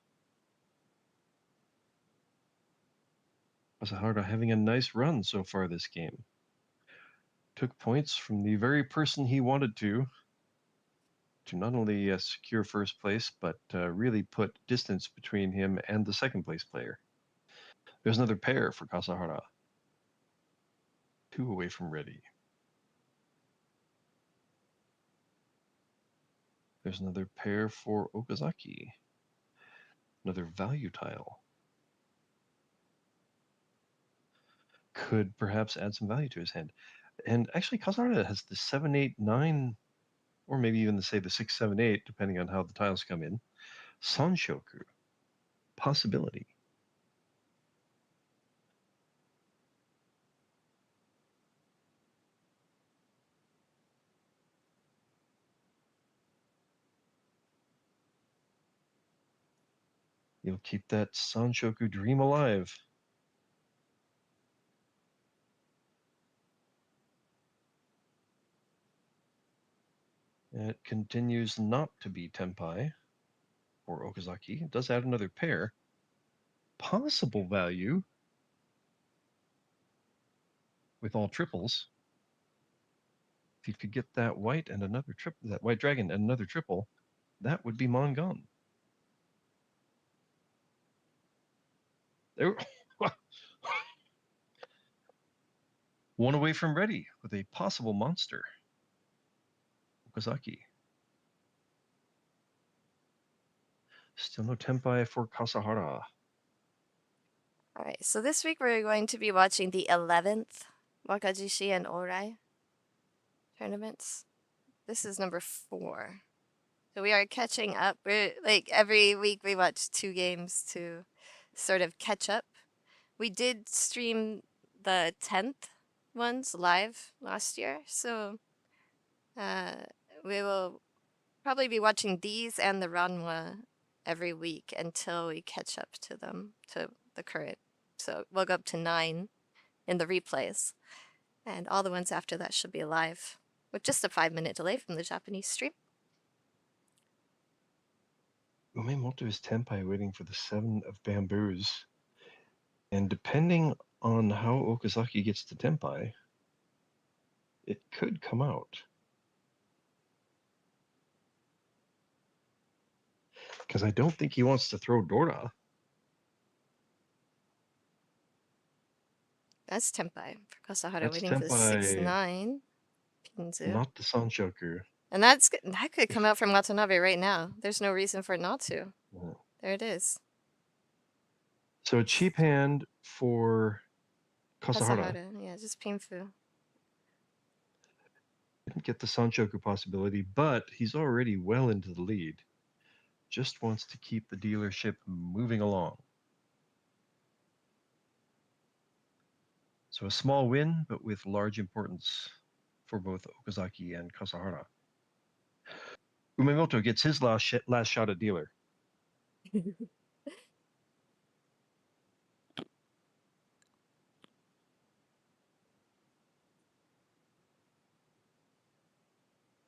Kasahara having a nice run so far this game. Took points from the very person he wanted to not only secure first place, but really put distance between him and the second place player. There's another pair for Kasahara. 2 away from ready. There's another pair for Okazaki. Another value tile. Could perhaps add some value to his hand. And actually, Kasahara has the 7, 8, 9, or maybe even say the 6, 7, 8, depending on how the tiles come in. Sanshoku. Possibility. You'll keep that Sanshoku dream alive. It continues not to be Tenpai or Okazaki. It does add another pair. Possible value with all triples. If you could get that white and another triple, that white dragon and another triple, that would be Mongon. There, one away from ready with a possible monster. Okazaki. Still no Tenpai for Kasahara. All right, so this week we're going to be watching the 11th Wakajishi and Orai tournaments. This is number 4. So we are catching up. We're like every week we watch 2 games to sort of catch up. We did stream the 10th ones live last year, so we will probably be watching these and the Ranwa every week until we catch up to them, to the current. So we'll go up to 9 in the replays, and all the ones after that should be live with just a 5-minute delay from the Japanese stream. Umemoto is Tenpai waiting for the 7 of bamboos. And depending on how Okazaki gets to Tenpai, it could come out. Because I don't think he wants to throw Dora. That's Tenpai for Kasahara That's waiting for the Tenpai, 6-9 Pinzu. not the Sanshoku. And that could come out from Watanabe right now. There's no reason for it not to. Yeah. There it is. So a cheap hand for Kasahara. Yeah, just Pinfu. Didn't get the Sanshoku possibility, but he's already well into the lead. Just wants to keep the dealership moving along. So a small win, but with large importance for both Okazaki and Kasahara. Umemoto gets his last shot at dealer.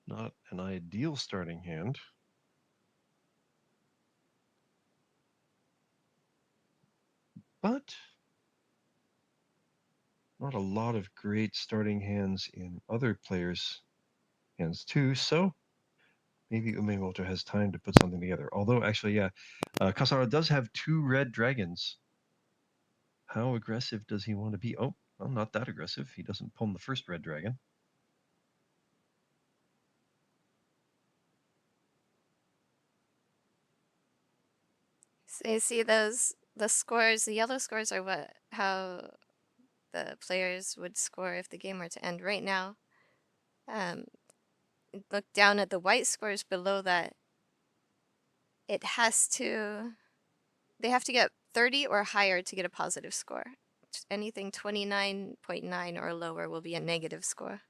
Not an ideal starting hand. But not a lot of great starting hands in other players' hands too, so maybe Umemoto has time to put something together. Although, actually, yeah, Kasahara does have 2 red dragons. How aggressive does he want to be? Oh, well, not that aggressive. He doesn't pull the first red dragon. So you see those, the scores, the yellow scores are how the players would score if the game were to end right now. Look down at the white scores below that. They have to get 30 or higher to get a positive score. Anything 29.9 or lower will be a negative score.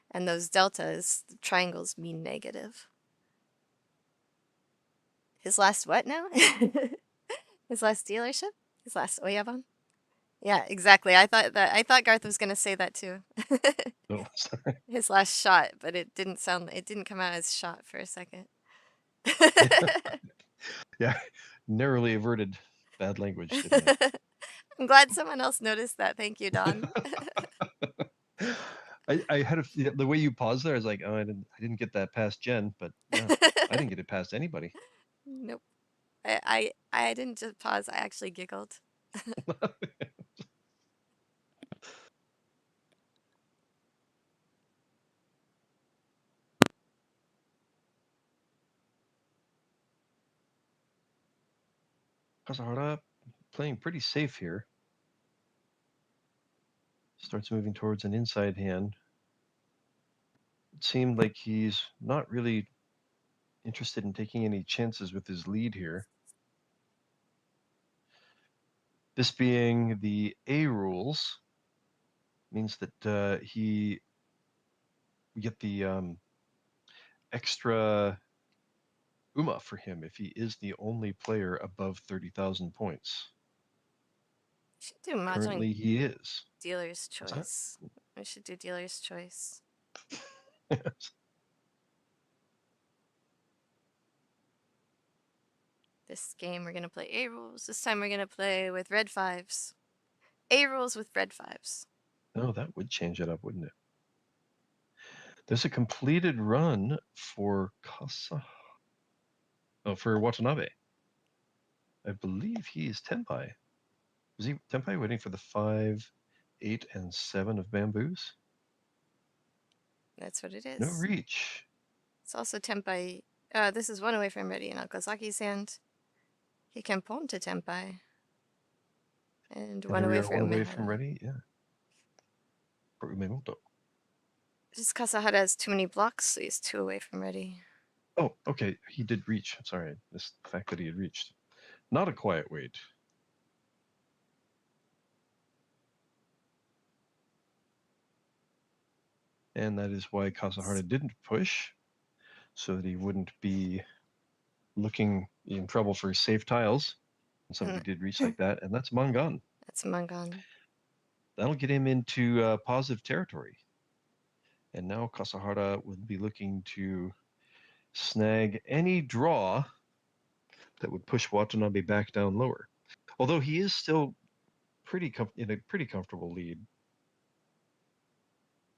And those deltas, the triangles, mean negative. His last what now? His last dealership? His last Oyabon? Yeah, exactly. I thought Garthe was gonna say that too. Oh, sorry. His last shot, but it didn't come out as shot for a second. Yeah, narrowly averted bad language, didn't I? I'm glad someone else noticed that. Thank you, Don. I had the way you paused there. I was like, oh, I didn't get that past Jen, but yeah, I didn't get it past anybody. Nope. I didn't just pause. I actually giggled. Kasahara playing pretty safe here. Starts moving towards an inside hand. It seemed like he's not really interested in taking any chances with his lead here. This being the A rules means that we get the extra Uma for him if he is the only player above 30,000 points. Should do Mahjong Currently, he is. dealer's What's that? choice. We should do dealer's choice. This game we're gonna play A rules. This time we're gonna play with red fives. A rules with red fives. No, that would change it up, wouldn't it? There's a completed run for for Watanabe. I believe he is Tenpai. Is he Tenpai waiting for the 5, 8, and 7 of bamboos? That's what it is. No reach. It's also Tenpai. This is one away from ready in Okazaki's hand. He can pawn to Tenpai. And one here we away are, for one away Umehara. from ready, yeah. For Umemoto. Just Kasahara has too many blocks, so he's 2 away from ready. Oh, okay. He did reach. Sorry, this the fact that he had reached. Not a quiet wait. And that is why Kasahara didn't push, so that he wouldn't be looking in trouble for safe tiles. And somebody did reach like that, and that's Mangan. That's Mangan. That'll get him into positive territory. And now Kasahara will be looking to snag any draw that would push Watanabe back down lower. Although he is still in a pretty comfortable lead.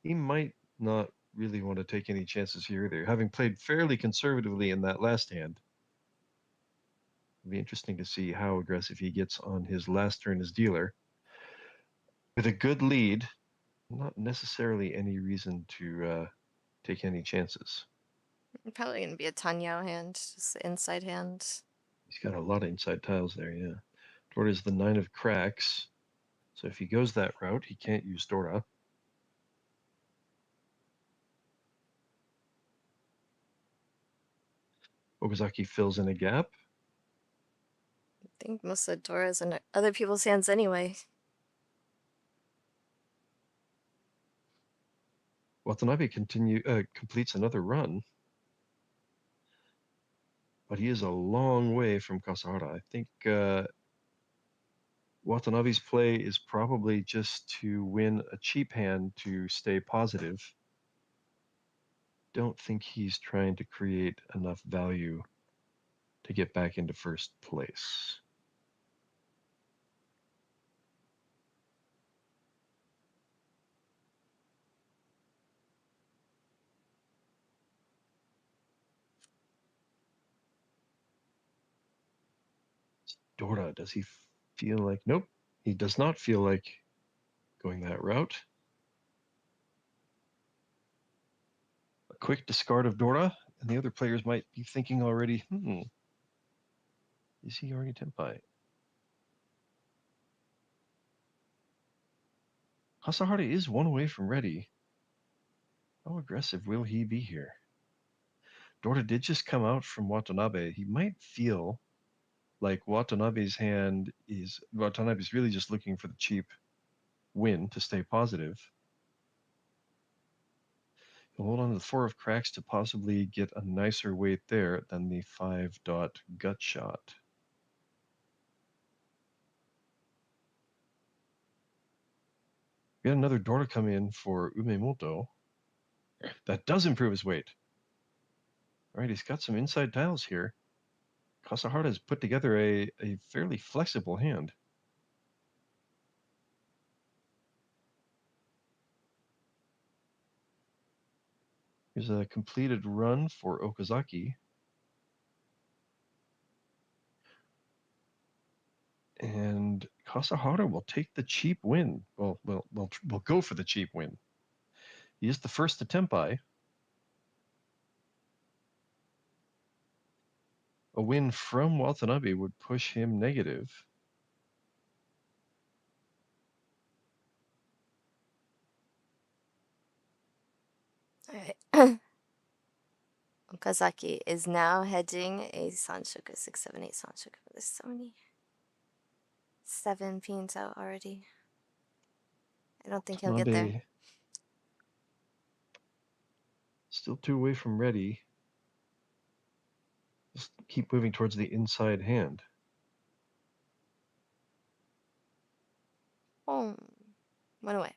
He might not really want to take any chances here either, having played fairly conservatively in that last hand. It'll be interesting to see how aggressive he gets on his last turn as dealer. With a good lead, not necessarily any reason to take any chances. Probably going to be a Tanyao hand, just the inside hand. He's got a lot of inside tiles there, yeah. Dora is the 9 of cracks. So if he goes that route, he can't use Dora. Okazaki fills in a gap. I think most of the Dora's in other people's hands anyway. Watanabe completes another run. But he is a long way from Kasahara. I think Watanabe's play is probably just to win a cheap hand to stay positive. Don't think he's trying to create enough value to get back into first place. Dora, does he feel like? Nope, he does not feel like going that route. A quick discard of Dora, and the other players might be thinking already, is he already Tenpai? Kasahara is 1 away from ready. How aggressive will he be here? Dora did just come out from Watanabe. He might feel like Watanabe's really just looking for the cheap win to stay positive. He'll hold on to the 4 of cracks to possibly get a nicer weight there than the 5 dot gut shot. We got another Dora come in for Umemoto. That does improve his weight. All right, he's got some inside tiles here. Kasahara has put together a fairly flexible hand. Here's a completed run for Okazaki. And Kasahara will take the cheap win. Well, we'll go for the cheap win. He is the first to Tenpai. A win from Watanabe would push him negative. Alright. Okazaki is now hedging a Sanshoku 678 Sanshoku. There's so many 7 peens out already. I don't think he'll get there. Watanabe still 2 away from ready. Just keep moving towards the inside hand. Oh, went away.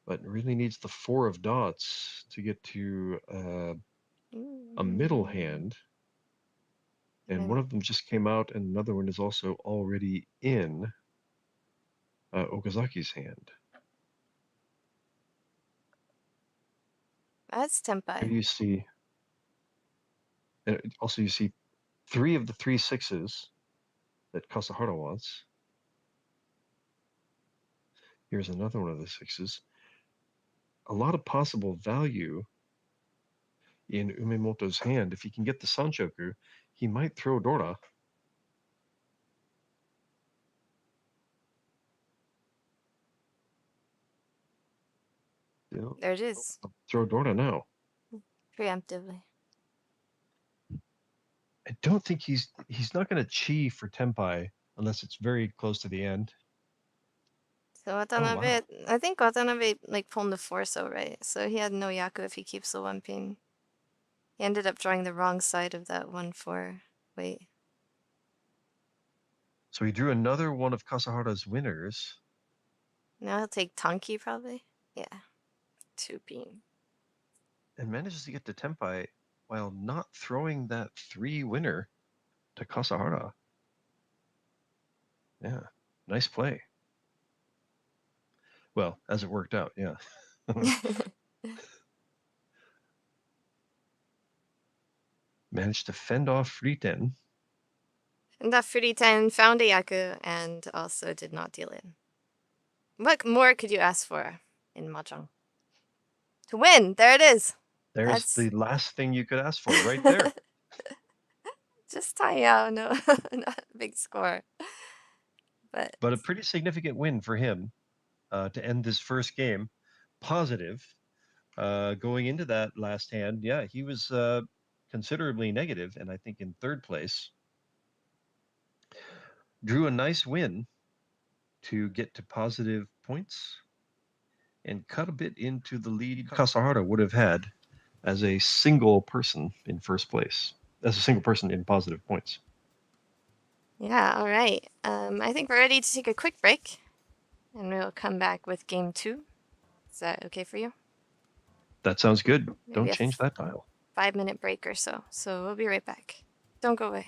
But it really needs the 4 of dots to get to a middle hand. And one of them just came out, and another one is also already in Okazaki's hand. That's Here Tempai. you see, and also you see 3 of the 3 6s that Kasahara wants. Here's another one of the 6s. A lot of possible value in Umemoto's hand. If he can get the Sanchoku, he might throw Dora. There it is. Throw Dora now. Preemptively. I don't think he's not going to chi for Tempai unless it's very close to the end. So Watanabe, wow. I think Watanabe like pulled the 4-so, right? So he had no Yaku if he keeps the 1 pin. He ended up drawing the wrong side of that 1-4. Wait. So he drew another one of Kasahara's winners. Now he'll take Tanki probably? Yeah. 2 pin. And manages to get to Tempai while not throwing that 3 winner to Kasahara. Yeah, nice play. Well, as it worked out, yeah. Managed to fend off Friten. And that Furiten found a Yaku and also did not deal in. What more could you ask for in Mahjong? To win! There it is! There's the last thing you could ask for right there. Just tie out, no, not a big score. But a pretty significant win for him to end this first game. Positive. Going into that last hand, yeah, he was considerably negative, and I think in 3rd place. Drew a nice win to get to positive points and cut a bit into the lead Kasahara would have had as a single person in first place, as a single person in positive points. Yeah, all right. I think we're ready to take a quick break, and we'll come back with game 2. Is that okay for you? That sounds good. Maybe Don't change that dial. 5-minute break or so. So we'll be right back. Don't go away.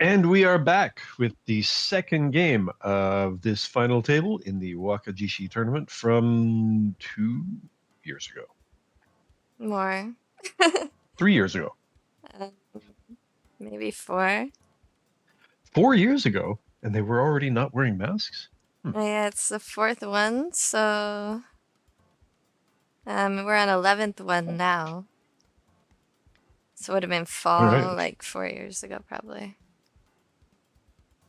And we are back with the second game of this final table in the Wakajishi tournament from 2 years ago. More. 3 years ago. Maybe 4. 4 years ago, and they were already not wearing masks? Yeah, it's the 4th one, so we're on 11th one now. So it would have been fall, right. like 4 years ago, probably.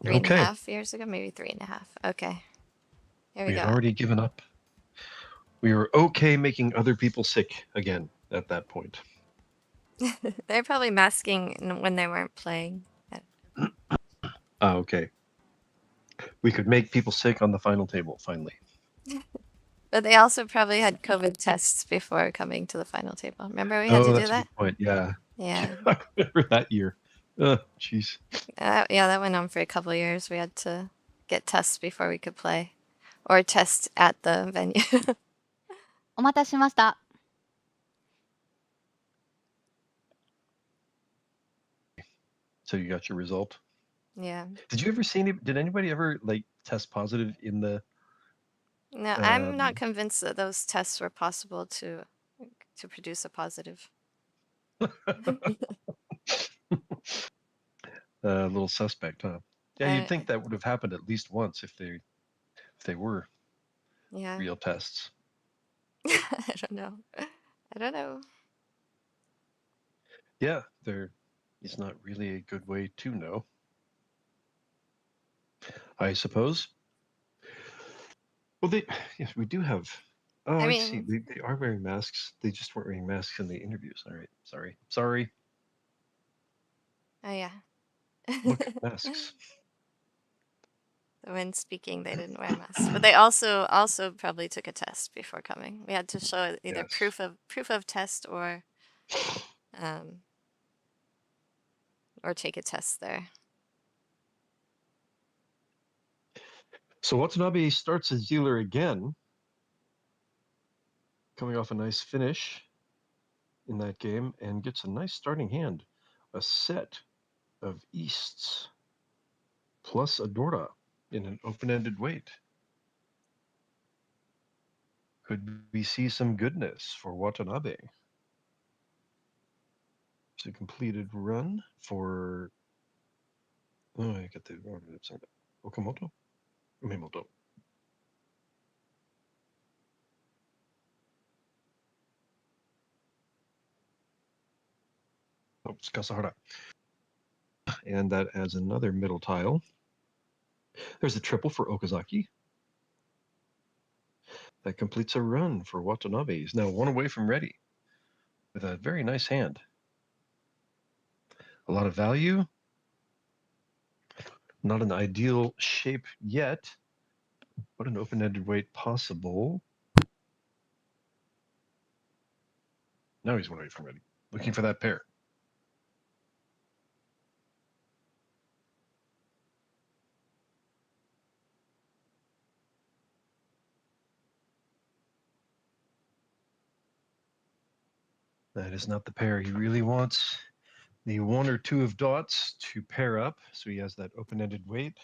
Okay. 3.5 years ago, maybe 3.5. Okay. Here we We go. had already given up. We were okay making other people sick again at that point. They're probably masking when they weren't playing. Okay. We could make people sick on the final table, finally. But they also probably had COVID tests before coming to the final table. Remember we had to do That's a that? good point. Yeah. Yeah. I remember that year. Jeez. Yeah, that went on for a couple of years. We had to get tests before we could play. Or test at the venue. お待たせしました。 So you got your result? Yeah. Did you ever see did anybody ever like test positive in the No, I'm not convinced that those tests were possible to produce a positive. little suspect, huh? Yeah, you'd think that would have happened at least once if they were real tests. I don't know. I don't know. Yeah, it's not really a good way to know, I suppose. Well, yes, we do have. Oh, I see. They are wearing masks. They just weren't wearing masks in the interviews. All right, sorry. Oh yeah. Look, masks. When speaking, they didn't wear masks, but they also probably took a test before coming. We had to show either proof of test or take a test there. So Watanabe starts as dealer again, coming off a nice finish in that game, and gets a nice starting hand, a set of Easts plus a Dora in an open-ended weight. Could we see some goodness for Watanabe? It's a completed run for. Oh, I got the wrong name. Okamoto? Umemoto. Oh, it's Kasahara. And that adds another middle tile. There's a triple for Okazaki. That completes a run for Watanabe. He's now one away from ready with a very nice hand. A lot of value. Not an ideal shape yet, but an open-ended weight possible. Now he's one away from ready, looking for that pair. That is not the pair he really wants. The 1 or 2 of dots to pair up, so he has that open-ended weight.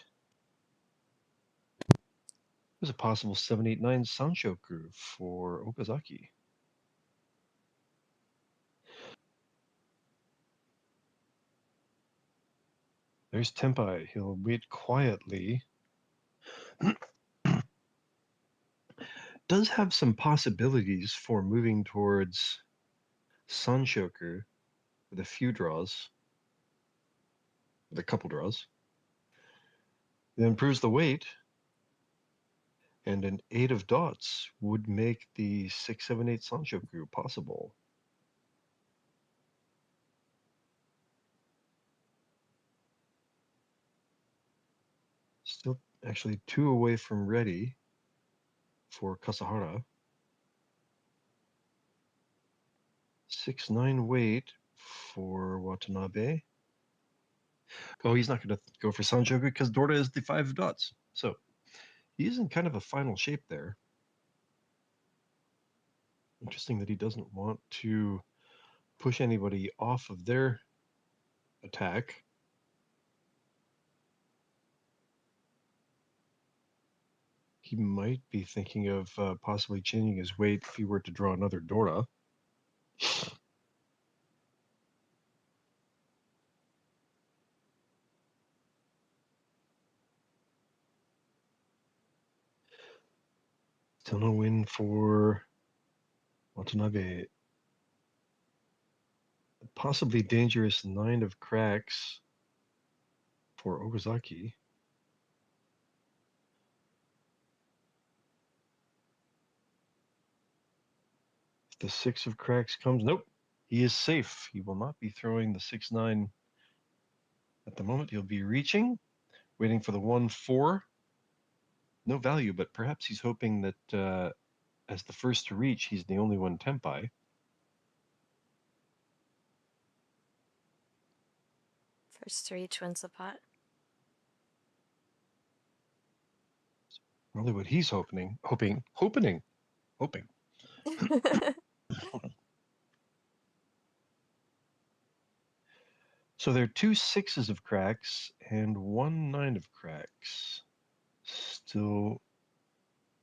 There's a possible 789 Sanshoku for Okazaki. There's Tempai. He'll wait quietly. Does have some possibilities for moving towards Sanshoku with a few draws, with a couple draws. It improves the weight, and an 8 of dots would make the 678 Sanshoku possible. Still actually 2 away from ready for Kasahara. 6-9 weight for Watanabe. Oh, he's not going to go for Sanshoku because Dorda is the 5 of dots. So he's in kind of a final shape there. Interesting that he doesn't want to push anybody off of their attack. he might be thinking of possibly changing his weight if he were to draw another Dora. Still no win for Watanabe. Possibly dangerous 9 of cracks for Okazaki. If the 6 of cracks comes, nope, he is safe. He will not be throwing the 6-9 at the moment. He'll be reaching, waiting for the 1-4. No value, but perhaps he's hoping that as the first to reach, he's the only one tempai. First to reach wins the pot. Probably what he's hoping. So there are 2 6s of cracks and 1 9 of cracks. Still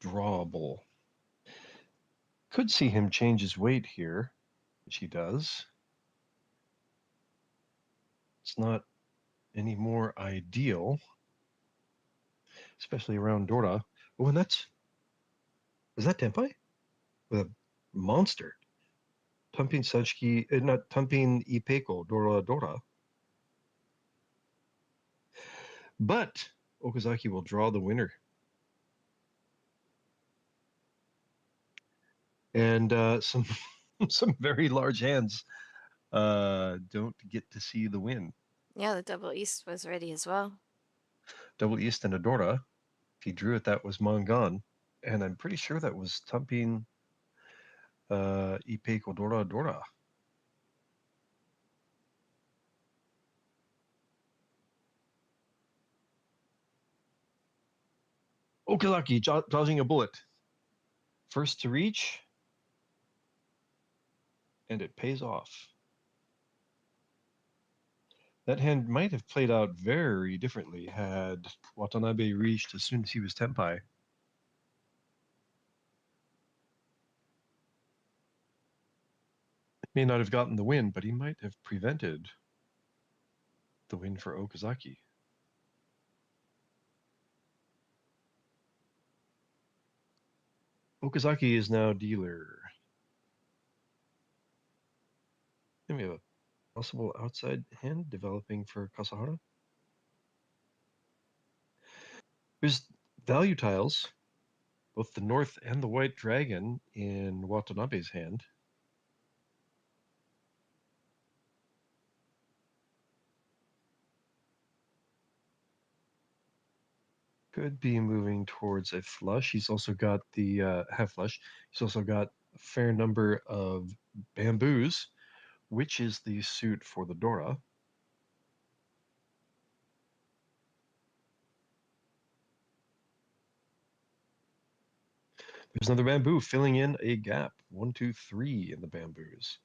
drawable. Could see him change his weight here, which he does. It's not any more ideal, especially around Dora. Oh, and is that Tempai? With a monster. Tumping Suchki, not Tumping Ipeko, Dora Dora. But Okazaki will draw the winner. And some very large hands don't get to see the win. Yeah, the double east was ready as well. Double East and a Dora. If he drew it, that was Mangan. And I'm pretty sure that was Tumping Ipeko Dora Dora. Okazaki dodging a bullet. First to reach, and it pays off. That hand might have played out very differently had Watanabe reached as soon as he was Tempai. May not have gotten the win, but he might have prevented the win for Okazaki. Okazaki is now dealer. And we have a possible outside hand developing for Kasahara. There's value tiles, both the North and the White Dragon in Watanabe's hand. Could be moving towards a flush. He's also got the half flush. He's also got a fair number of bamboos, which is the suit for the Dora. There's another bamboo filling in a gap. 1, 2, 3 in the bamboos.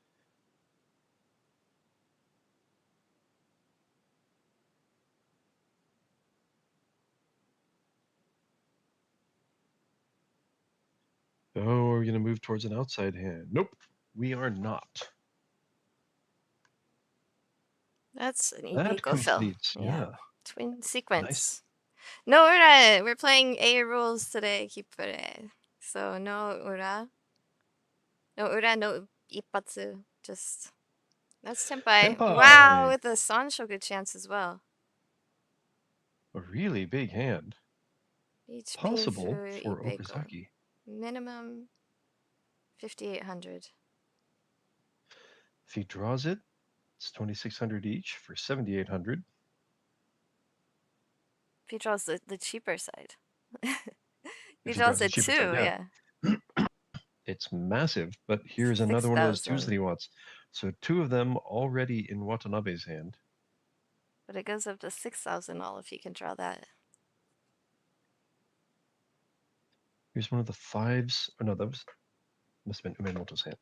Oh, are we going to move towards an outside hand? Nope, we are not. That's an That Ipeko fill. completes, yeah. Twin sequence. Nice. No ura. We're playing A rules today, Kipure. So no ura. No ura, no ippatsu. Just that's Tempai. Tempai. Wow, with a Sanshoku chance as well. A really big hand. Each Possible through for Ipeko. Okazaki. Minimum 5,800. If he draws it, it's 2,600 each for 7,800. If he draws the cheaper side. If he If draws the it cheaper too, side, yeah. It's massive, but here's another one of those 2s 6,000. that he wants. So 2 of them already in Watanabe's hand. But it goes up to 6,000 all if you can draw that. Here's one of the 5s. Oh no, that must have been Umemoto's hand.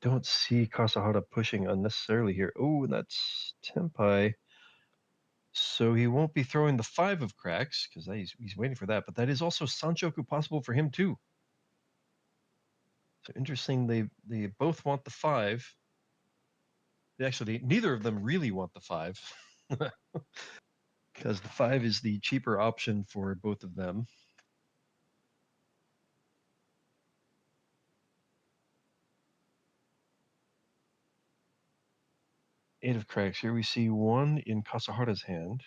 don't see Kasahara pushing unnecessarily here. Oh, that's Tempai. So he won't be throwing the 5 of cracks because he's waiting for that. But that is also Sanchoku possible for him too. So interesting. They both want the 5. Actually, neither of them really want the 5 because the 5 is the cheaper option for both of them. 8 of cracks. Here we see 1 in Kasahara's hand.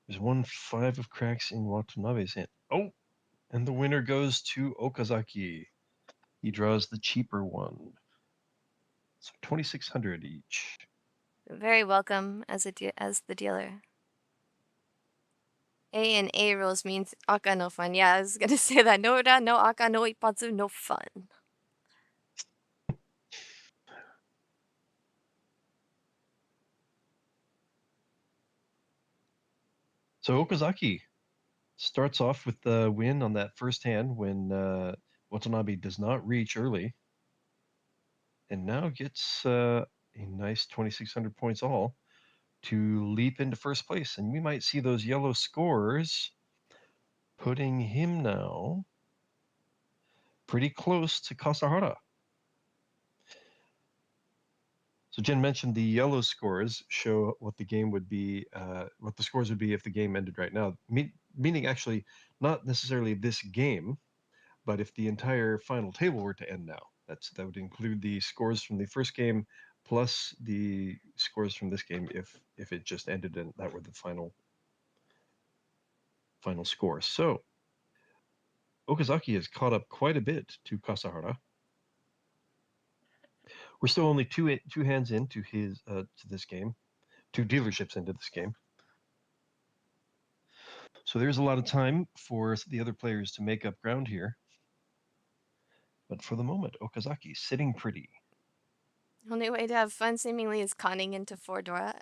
There's 1 5 of cracks in Watanabe's hand. Oh, and the winner goes to Okazaki. He draws the cheaper one. So 2,600 each. Very welcome as the dealer. A and A rules means aka no fun. Yeah, I was gonna say that. No ra, no aka, no ippatsu, no fun. So Okazaki starts off with the win on that first hand when Watanabe does not reach early. And now gets a nice 2,600 points all to leap into first place. And we might see those yellow scores putting him now pretty close to Kasahara. So Jenn mentioned the yellow scores show what the game would be, what the scores would be if the game ended right now. Meaning actually not necessarily this game, but if the entire final table were to end now. That would include the scores from the first game plus the scores from this game if it just ended and that were the final score. So Okazaki has caught up quite a bit to Kasahara. We're still only two hands into his to this game, 2 dealerships into this game. So there's a lot of time for the other players to make up ground here. But for the moment, Okazaki sitting pretty. Only way to have fun seemingly is conning into 4 Dora.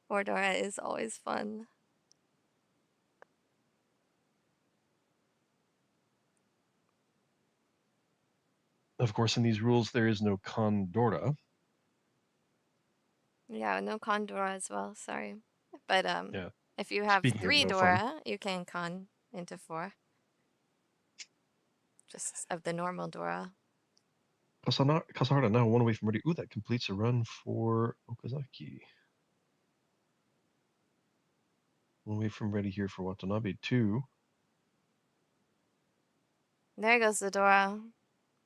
4 Dora is always fun. Of course, in these rules, there is no Condora. Yeah, no con Dora as well, sorry. But Yeah. if you have Speaking of 3 no Dora, fun. you can con into 4. Just of the normal Dora. Kasahara now 1 away from ready. Ooh, that completes a run for Okazaki. 1 away from ready here for Watanabe too. There goes the Dora.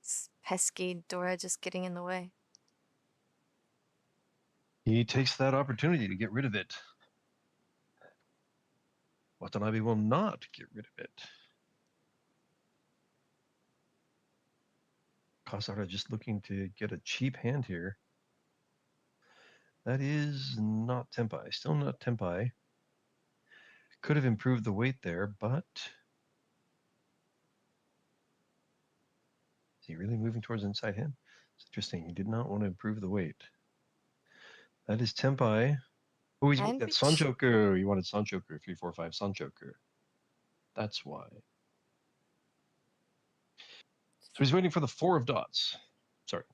This pesky Dora just getting in the way. He takes that opportunity to get rid of it. Watanabe will not get rid of it. Kasahara just looking to get a cheap hand here. That is not Tempai. Still not Tempai. Could have improved the weight there, but is he really moving towards inside hand? It's interesting. He did not want to improve the weight. That is Tempai. Oh, he's And that's reach. Sanchoku. He wanted Sanchoku, 345 Sanchoku. That's why. So he's waiting for the 4 of dots. Sorry.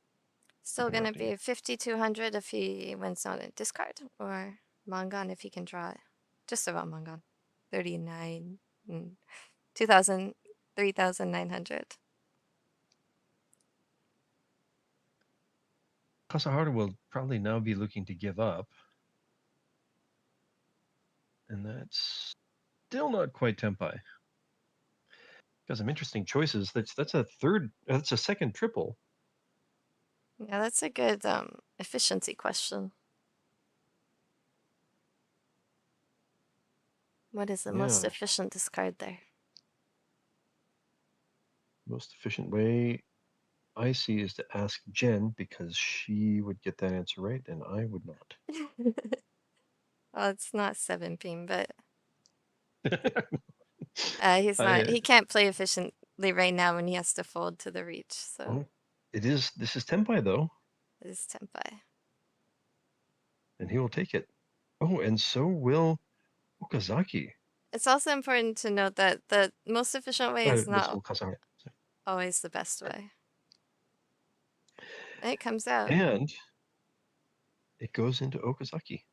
Still gonna be 5,200 if he wins on a discard, or Mangan if he can draw it. Just about Mangan. 39. 2,000, 3,900. Kasahara will probably now be looking to give up. And that's still not quite Tempai. Got some interesting choices. That's a second triple. Yeah, that's a good efficiency question. What is the most Yeah. efficient discard there? Most efficient way I see is to ask Jenn because she would get that answer right and I would not. Well, it's not 7 but he can't play efficiently right now when he has to fold to the reach, so. Oh, this is Tempai though. It is Tempai. And he will take it. Oh, and so will Okazaki. It's also important to note that the most efficient way is not そう重ね always the best way. And it comes out. And it goes into Okazaki.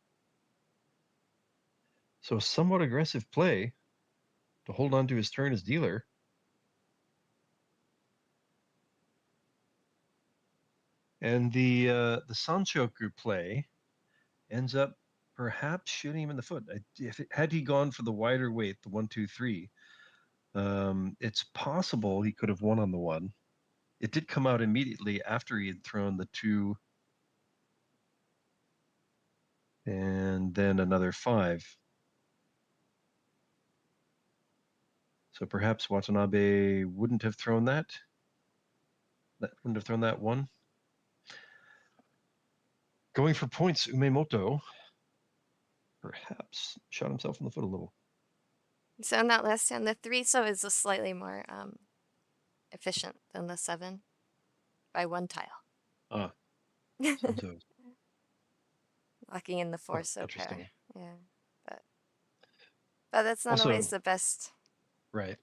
So a somewhat aggressive play to hold on to his turn as dealer. And the Sanchoku play ends up perhaps shooting him in the foot. Had he gone for the wider weight, the 1, 2, 3, it's possible he could have won on the 1. It did come out immediately after he had thrown the 2 and then another 5. So perhaps Watanabe wouldn't have thrown that. That wouldn't have thrown that 1. Going for points, Umemoto perhaps shot himself in the foot a little. So in that last hand, the 3 so is just slightly more efficient than the 7 by 1 tile. So Locking in the 4 so pair. interesting. Yeah. But that's not Also, always the best. Right.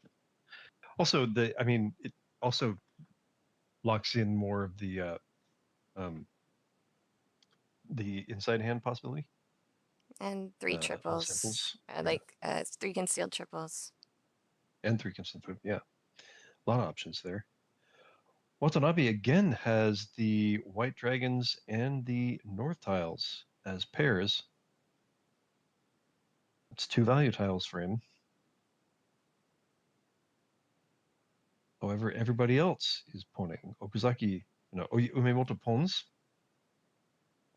Also, it also locks in more of the inside hand possibility. And 3 triples. Samples, Like 3 concealed triples. And 3 concealed, yeah. A lot of options there. Watanabe again has the white dragons and the north tiles as pairs. It's 2 value tiles for him. However, everybody else is pawning. Okazaki, Umemoto pawns.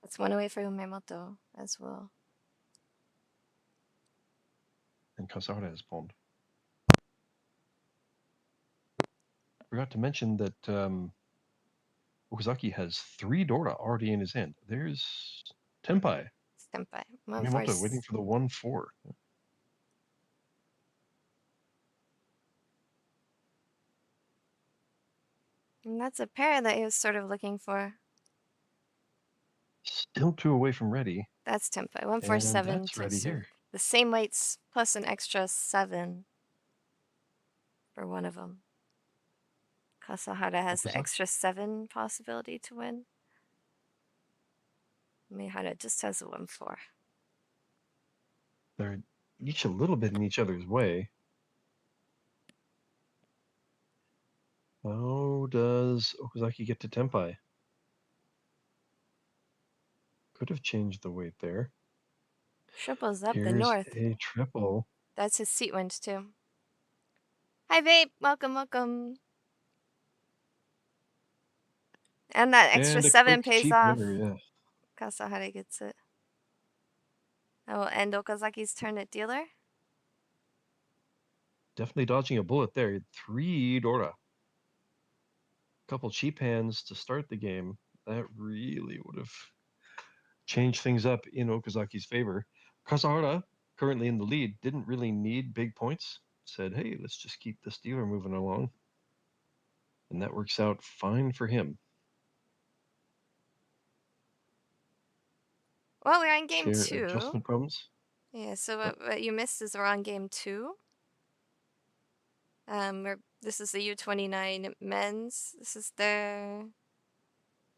That's 1 away for Umemoto as well. And Kasahara has pawned. Forgot to mention that Okazaki has 3 Dora already in his hand. There's Tenpai. Senpai. Umemoto waiting for the 1-4. And that's a pair that he was sort of looking for. Still 2 away from ready. That's Tenpai. 1, 4, 7. That's ready here. The same weights plus an extra 7 for one of them. Kasahara has the extra 7 possibility to win. Mihara just has a 1, 4. They're each a little bit in each other's way. How does Okazaki get to Tenpai? Could have changed the weight there. Triples up Here's the north. A triple. That's his seat wind too. Hi, Vape. Welcome, welcome. And that extra 7 pays off. Winner, yeah. Kasahara gets it. I will end Okazaki's turn at dealer. Definitely dodging a bullet there. 3 Dora. Couple cheap hands to start the game. That really would have changed things up in Okazaki's favor. Kasahara, currently in the lead, didn't really need big points. Said, hey, let's just keep this dealer moving along. And that works out fine for him. Well, we're on game 2. Adjustment problems. Yeah, so what you missed is we're on game 2. This is the U29 men's. This is the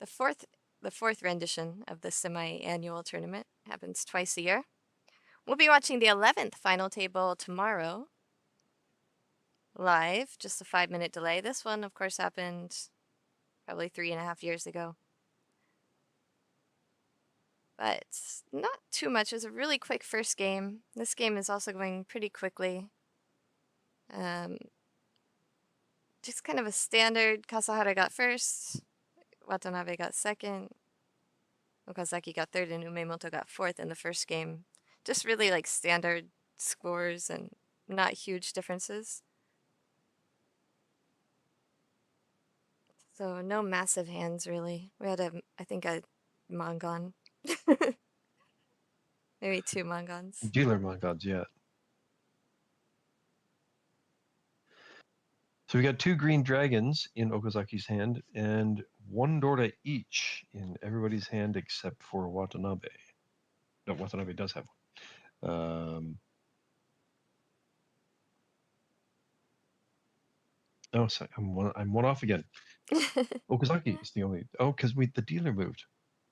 fourth rendition of the semi-annual tournament. Happens twice a year. We'll be watching the 11th final table tomorrow. Live, just a 5-minute delay. This one, of course, happened probably 3.5 years ago. But not too much. It was a really quick first game. This game is also going pretty quickly. Just kind of a standard. Kasahara got first. Watanabe got second. Okazaki got third, and Umemoto got fourth in the first game. Just really like standard scores and not huge differences. So no massive hands, really. We had, I think, a Mongon. Maybe 2 Mongons. Dealer Mongons, yeah. So we got 2 green dragons in Okazaki's hand and 1 Dora each in everybody's hand except for Watanabe. No, Watanabe does have one. Oh, sorry, I'm one off again. Okazaki is the only. Oh, because the dealer moved.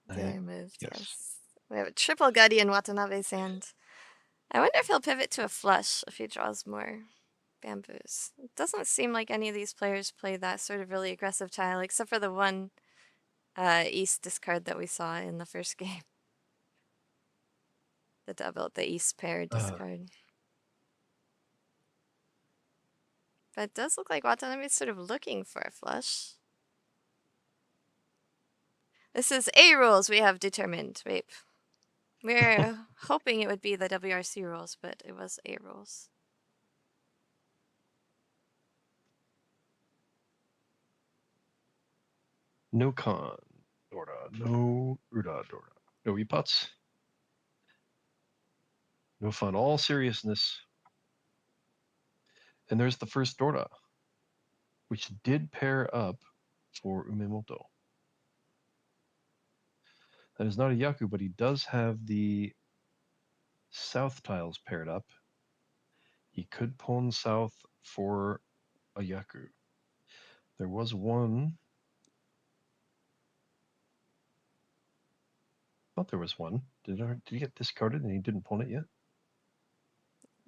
Dealer moved, Yes. yes. We have a triple Gutty in Watanabe's hand. I wonder if he'll pivot to a flush if he draws more bamboos. It doesn't seem like any of these players play that sort of really aggressive tile, except for the one East discard that we saw in the first game. The East pair discard. But it does look like Watanabe's sort of looking for a flush. This is A rules we have determined, Rape. We're hoping it would be the WRC rules, but it was A rules. No con, Dora. No Ruda, Dora. No epots. No fun. All seriousness. And there's the first Dora, which did pair up for Umemoto. That is not a Yaku, but he does have the south tiles paired up. He could pawn south for a Yaku. There was one. I thought there was one. Did he get discarded and he didn't pawn it yet?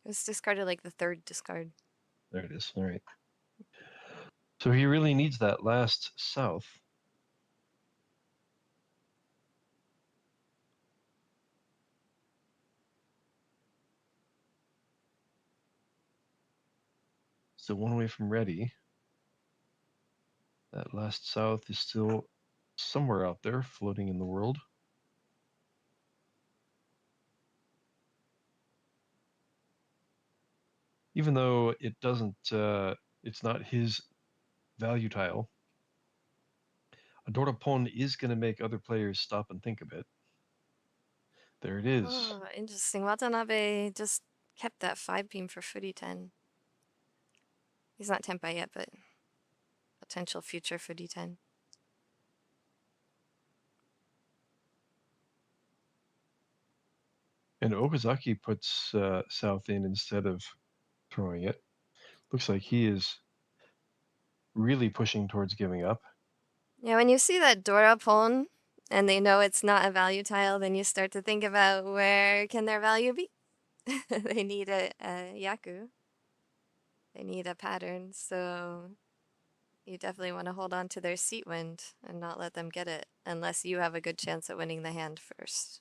It was discarded like the third discard. There it is. All right. So he really needs that last south. Still one away from ready. That last south is still somewhere out there, floating in the world. Even though it doesn't, it's not his value tile. A Dora pawn is going to make other players stop and think a bit. There it is. Oh, interesting. Watanabe just kept that 5 beam for footy 10. He's not Tempai yet, but potential future footy 10. And Okazaki puts south in instead of throwing it. Looks like he is really pushing towards giving up. Yeah, when you see that Dora pawn and they know it's not a value tile, then you start to think about where can their value be? They need a Yaku. They need a pattern, so you definitely want to hold on to their seat wind and not let them get it, unless you have a good chance at winning the hand first.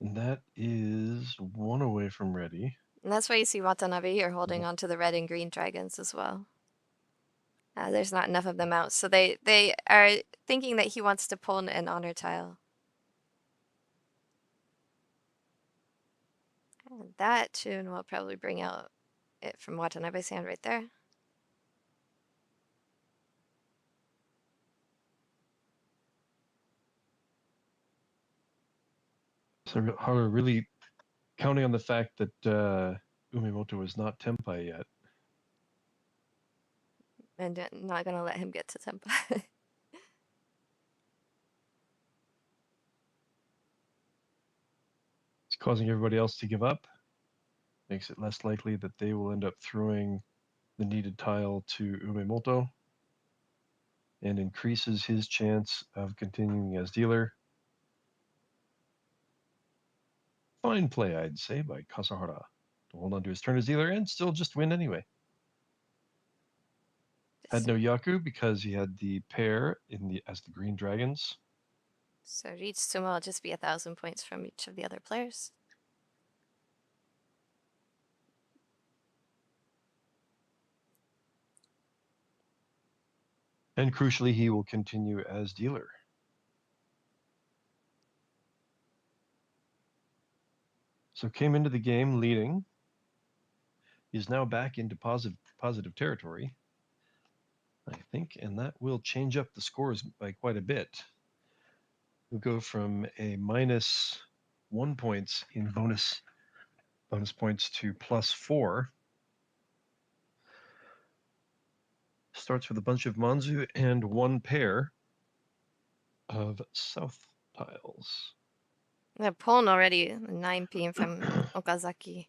And that is one away from ready. And that's why you see Watanabe here holding on to the red and green dragons as well. There's not enough of them out, so they are thinking that he wants to pull an honor tile. And that tune will probably bring out it from Watanabe's hand right there. So we're really counting on the fact that Umemoto is not Tempai yet. And not going to let him get to Tempai. It's causing everybody else to give up. Makes it less likely that they will end up throwing the needed tile to Umemoto. And increases his chance of continuing as dealer. Fine play, I'd say, by Kasahara to hold on to his turn as dealer and still just win anyway. Had no Yaku because he had the pair as the green dragons. So each sumo will just be 1,000 points from each of the other players. And crucially, he will continue as dealer. So came into the game leading. He's now back into positive territory, I think, and that will change up the scores by quite a bit. We'll go from a -1 points in bonus points to +4. Starts with a bunch of Manzu and one pair of south tiles. They're pulling already 9 PM from Okazaki.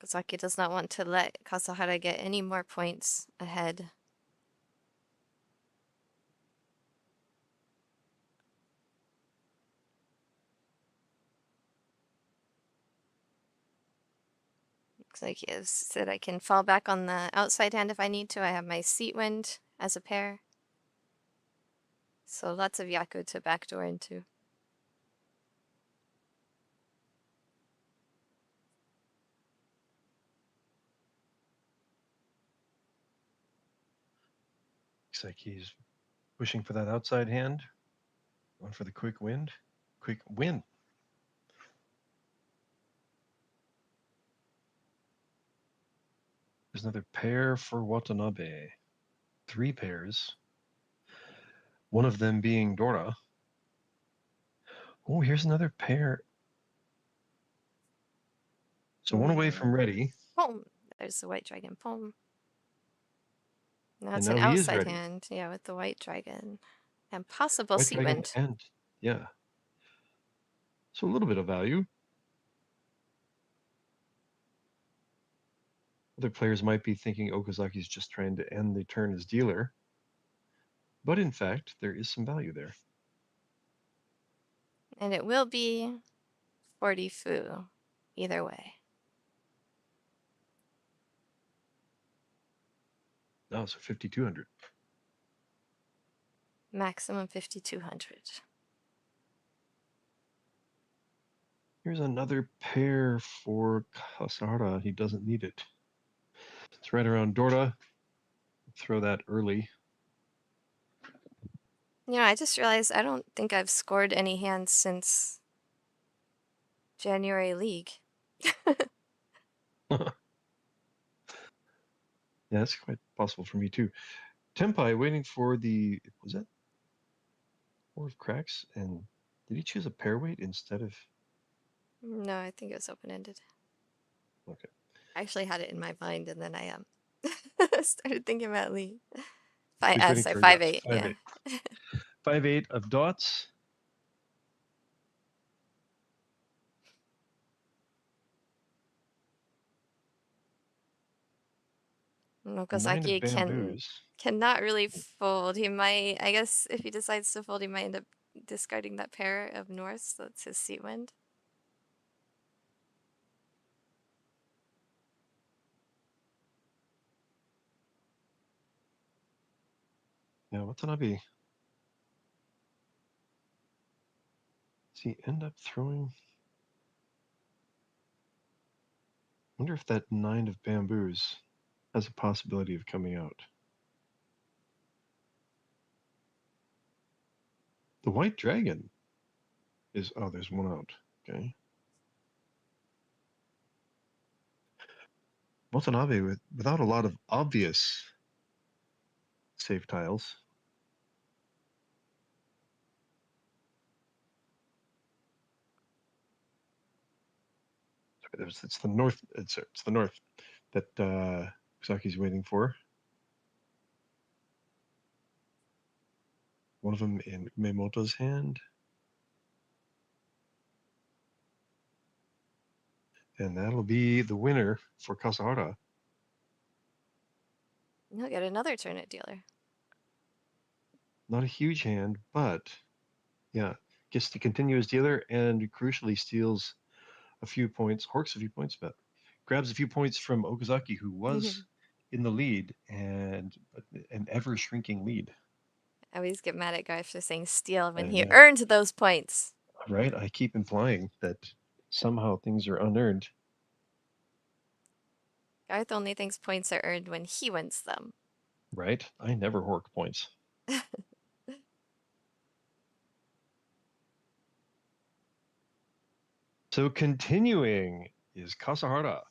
Okazaki does not want to let Kasahara get any more points ahead. Looks like he has said I can fall back on the outside hand if I need to. I have my seat wind as a pair. So lots of Yaku to backdoor into. Looks like he's pushing for that outside hand. Going for the quick wind. Quick win. There's another pair for Watanabe. 3 pairs. One of them being Dora. Oh, here's another pair. So one away from ready. Pom! There's the white dragon. Pom. Now And it's now an he is outside ready. hand. Yeah, with the white dragon. And possible White seat dragon wind. and, yeah. So a little bit of value. Other players might be thinking Okazaki's just trying to end the turn as dealer. But in fact, there is some value there. And it will be 40 fu either way. Oh, so 5,200. Maximum 5,200. Here's another pair for Kasahara. He doesn't need it. It's right around Dorda. Throw that early. You know, I just realized I don't think I've scored any hands since January League. Yeah, that's quite possible for me too. Tempai waiting for the, was that 4 of cracks? And did he choose a pair weight instead of? No, I think it was open-ended. Okay. I actually had it in my mind, and then I started thinking about Lee. He's waiting Sorry, for 5-8. 5-8. 5-8 of dots. Okazaki 9 of bamboos. cannot really fold. He might, I guess, if he decides to fold, he might end up discarding that pair of norths. That's his seat wind. Yeah, Watanabe. Does he end up throwing? Wonder if that 9 of bamboos has a possibility of coming out. The white dragon is, oh, there's one out. Okay. Watanabe without a lot of obvious safe tiles. Sorry, it's the north. It's the north that Kusaki's waiting for. One of them in Meimoto's hand. And that'll be the winner for Kasahara. He'll get another turn at dealer. Not a huge hand, but yeah, gets to continue as dealer and crucially steals a few points, horks a few points, but grabs a few points from Okazaki, who was in the lead and an ever shrinking lead. I always get mad at Garth for saying steal when I he know. earned those points. Right? I keep implying that somehow things are unearned. Garth only thinks points are earned when he wins them. Right? I never hork points. So continuing is Kasahara,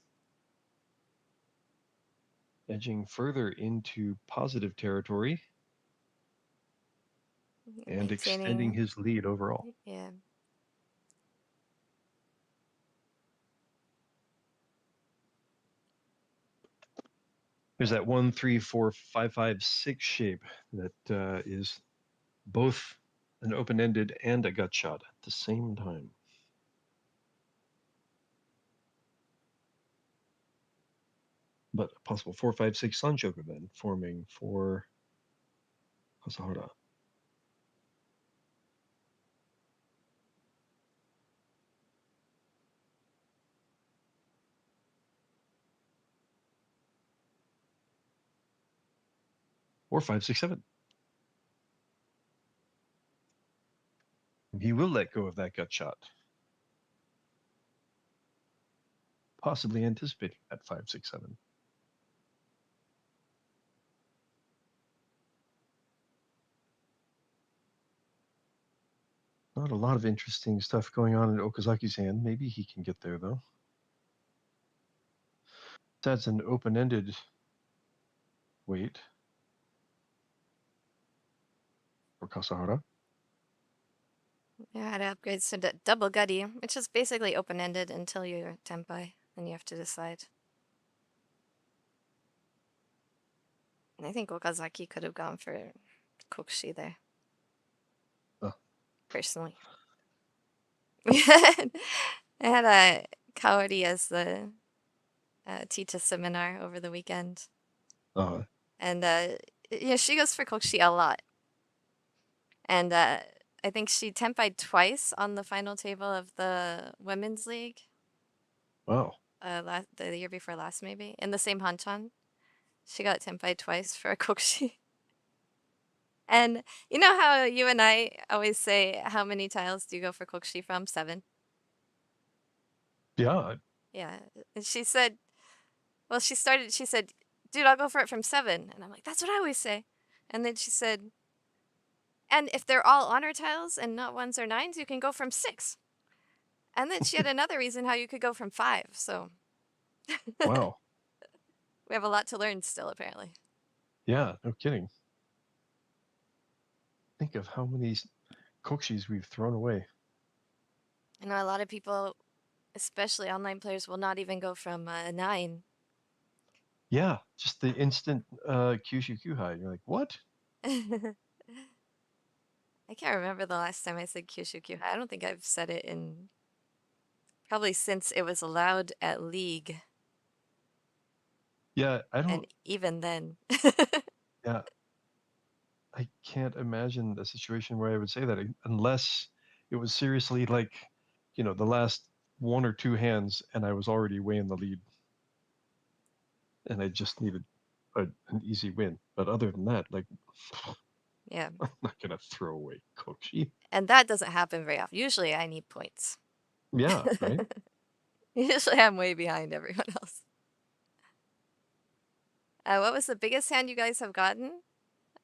edging further into positive territory and extending his lead overall. Yeah. There's that 1, 3, 4, 5, 5, 6 shape that is both an open-ended and a gut shot at the same time. but a possible 4-5-6 Sanchoku then, forming for Kasahara. Or 5-6-7. He will let go of that gut shot. Possibly anticipating that 5-6-7. Not a lot of interesting stuff going on in Okazaki's hand. Maybe he can get there, though. That's an open-ended wait for Kasahara. Yeah, I had upgrades to double gutty, which is basically open-ended until you're tempai, then you have to decide. And I think Okazaki could have gone for Kokushi there. Oh. Personally. I had a Kaori as the teacher seminar over the weekend. And she goes for Kokushi a lot. And I think she tempai'd twice on the final table of the women's league. Wow. The year before last, maybe, in the same hanchan. She got tempai'd twice for a Kokushi. And you know how you and I always say, how many tiles do you go for Kokushi from? 7? Yeah. Yeah. And she said, well, she said, dude, I'll go for it from 7. And I'm like, that's what I always say. And then she said, and if they're all honor tiles and not 1s or 9s, you can go from 6. And then she had another reason how you could go from 5. So Wow. we have a lot to learn still, apparently. Yeah, no kidding. Think of how many Kokushis we've thrown away. I know a lot of people, especially online players, will not even go from 9. Yeah, just the instant Kyushu Kyuhai. You're like, what? I can't remember the last time I said Kyushu Kyuhai. I don't think I've said it in probably since it was allowed at League. Yeah, I don't. And even then. Yeah. I can't imagine a situation where I would say that unless it was seriously like, the last 1 or 2 hands and I was already way in the lead. And I just needed an easy win. But other than that, like, yeah, I'm not going to throw away Kokushi. And that doesn't happen very often. Usually I need points. Yeah, right? Usually I'm way behind everyone else. What was the biggest hand you guys have gotten?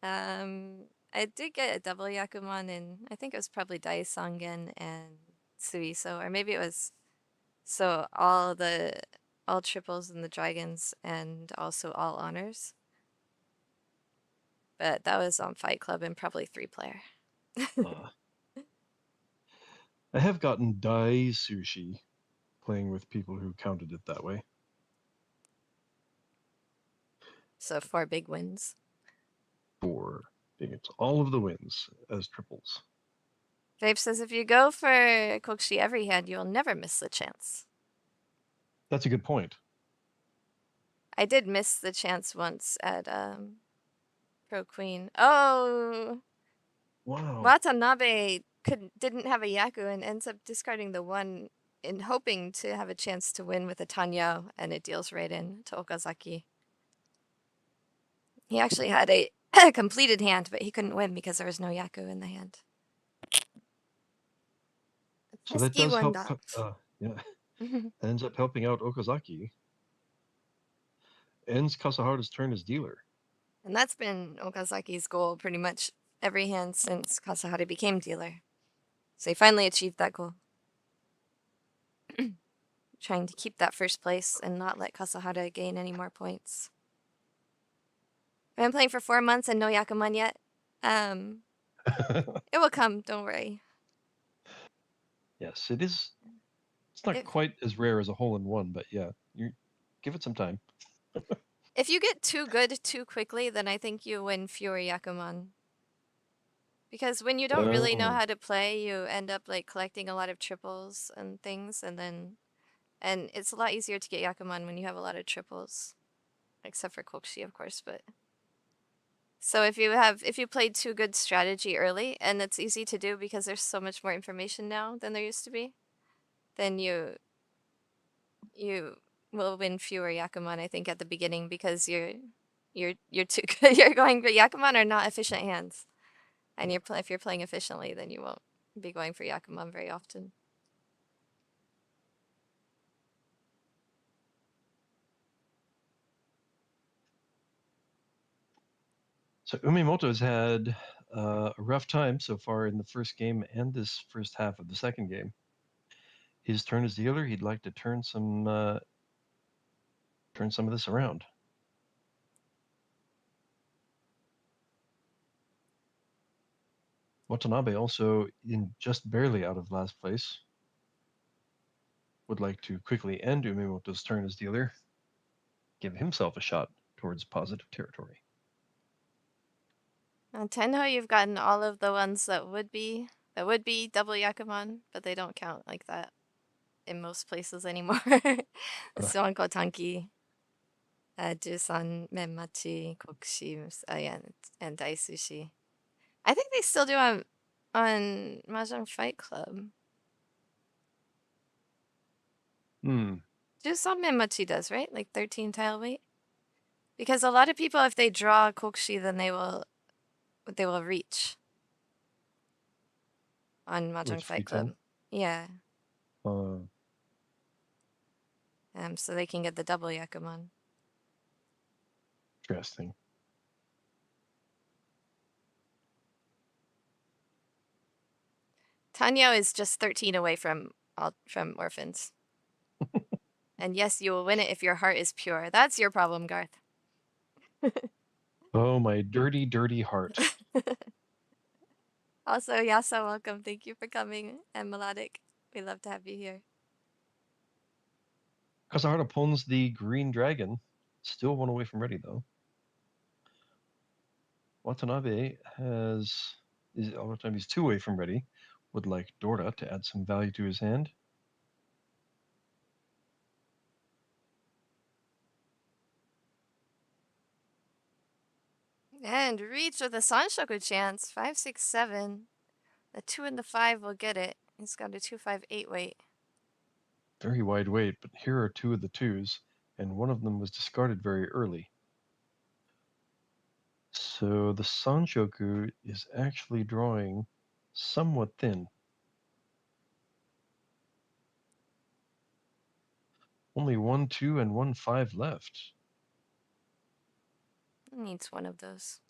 I did get a double Yakuman, and I think it was probably Dai Sangen and Suiso, or maybe it was all triples and the dragons, and also all honors. But that was on Fight Club and probably 3-player. I have gotten Dai Sushi playing with people who counted it that way. So 4 big wins. 4 big wins. All of the wins as triples. Dave says if you go for Kokushi every hand, you'll never miss the chance. That's a good point. I did miss the chance once at Pro Queen. Oh! Wow. Watanabe didn't have a Yaku and ends up discarding the 1 in hoping to have a chance to win with a Tanyao, and it deals right in to Okazaki. He actually had a completed hand, but he couldn't win because there was no Yaku in the hand. So that does help. Yeah, ends up helping out Okazaki. Ends Kasahara's turn as dealer. And that's been Okazaki's goal pretty much every hand since Kasahara became dealer. So he finally achieved that goal. Trying to keep that first place and not let Kasahara gain any more points. I've been playing for 4 months and no Yakuman yet. It will come, don't worry. Yes, it is. It's not quite as rare as a hole-in-one, but yeah, you give it some time. If you get too good too quickly, then I think you win fewer Yakuman. Because when you don't really know how to play, you end up like collecting a lot of triples and things, and it's a lot easier to get Yakuman when you have a lot of triples. except for Kokshi, of course, but so if you played 2 good strategy early, and it's easy to do because there's so much more information now than there used to be, then you will win fewer Yakuman, I think, at the beginning because you're too good. You're going, but Yakuman are not efficient hands, and if you're playing efficiently, then you won't be going for Yakuman very often. So Umimoto's had a rough time so far in the first game and this first half of the second game. His turn as dealer. He'd like to turn some of this around. Watanabe also in just barely out of last place. Would like to quickly end Umimoto's turn as dealer. Give himself a shot towards positive territory. On Tenho, you've gotten all of the ones that would be double Yakuman, but they don't count like that in most places anymore. Suanko Tanki, Jusan Menmachi, Kokshi, and Daisushi. I think they still do on Mahjong Fight Club. Jusan Menmachi does, right? Like 13 tile weight? Because a lot of people, if they draw Kokshi, then they will reach on Mahjong Fight Club. Yeah. So they can get the double Yakuman. Interesting. Tanyo is just 13 away from orphans. And yes, you will win it if your heart is pure. That's your problem, Garth. Oh, my dirty, dirty heart. Also, Yasa, welcome. Thank you for coming. And Melodic, we love to have you here. Kasahara pawns the green dragon. Still one away from ready, though. Watanabe he's 2 away from ready. Would like Dora to add some value to his hand. And reach with a Sanshoku chance. 5, 6, 7. The 2 and the 5 will get it. He's got a 2, 5, 8 weight. Very wide weight, but here are 2 of the 2s, and one of them was discarded very early. So the Sanshoku is actually drawing somewhat thin. Only 1, 2, and 1, 5 left. Needs one of those.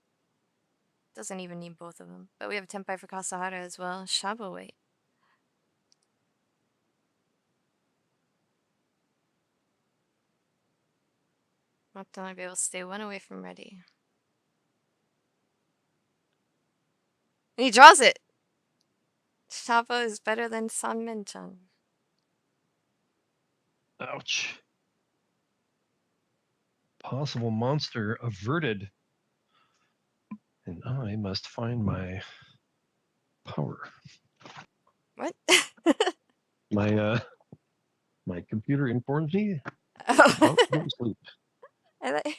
Doesn't even need both of them. But we have a Tenpai for Kasahara as well. Shabo weight. Watanabe will stay 1 away from ready. And he draws it! Shabo is better than Sanmen-chan. Ouch. Possible monster averted. And I must find my power. What? My computer informs me Oh. about to go to sleep. I thought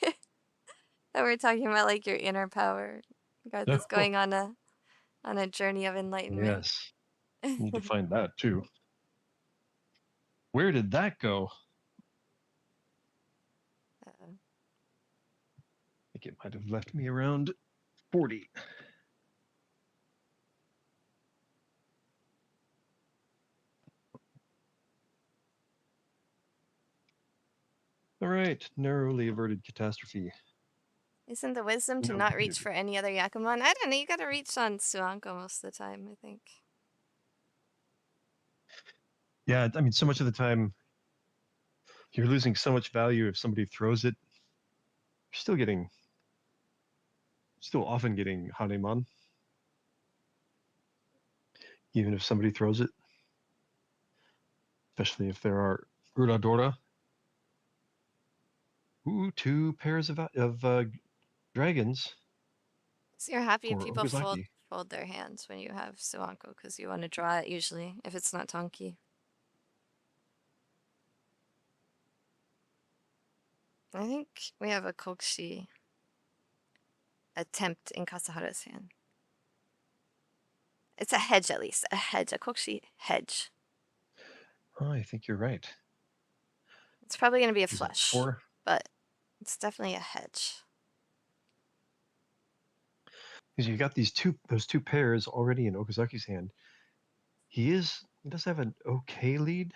we were talking about like your inner power. Garth is going on a journey of enlightenment. Yes. Need to find that too. Where did that go? I think it might have left me around 40. All right, narrowly averted catastrophe. Isn't the wisdom to not reach for any other Yakuman? I don't know, you gotta reach on Suanko most of the time, I think. Yeah, I mean, so much of the time, you're losing so much value if somebody throws it. You're still often getting Hanemon, even if somebody throws it. Especially if there are Uradora. Ooh, 2 pairs of dragons. So you're happy For people Okazaki. fold their hands when you have Suanko because you want to draw it usually, if it's not Tonki. I think we have a kokushi attempt in Kasahara's hand. It's a hedge, at least. A hedge. A kokushi hedge. Oh, I think you're right. It's probably going to be a Is it flush, 4? but it's definitely a hedge. Because you got those two pairs already in Okazaki's hand. He does have an okay lead.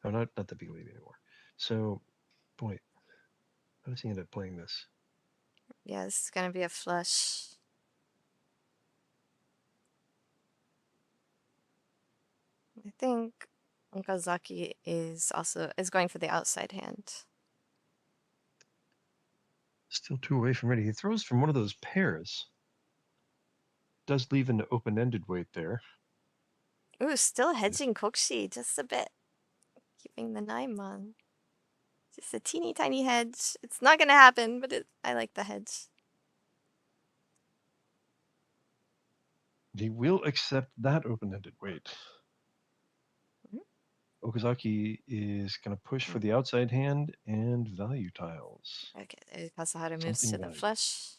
Oh, not that big a lead anymore. So, boy, how does he end up playing this? Yeah, this is going to be a flush. I think Okazaki is going for the outside hand. Still 2 away from ready. He throws from one of those pairs. Does leave an open-ended weight there. Ooh, still hedging kokushi just a bit. Keeping the Naimon. Just a teeny tiny hedge. It's not going to happen, but I like the hedge. He will accept that open-ended weight. Okazaki is going to push for the outside hand and value tiles. Okay, Kasahara moves Something to the value. flush.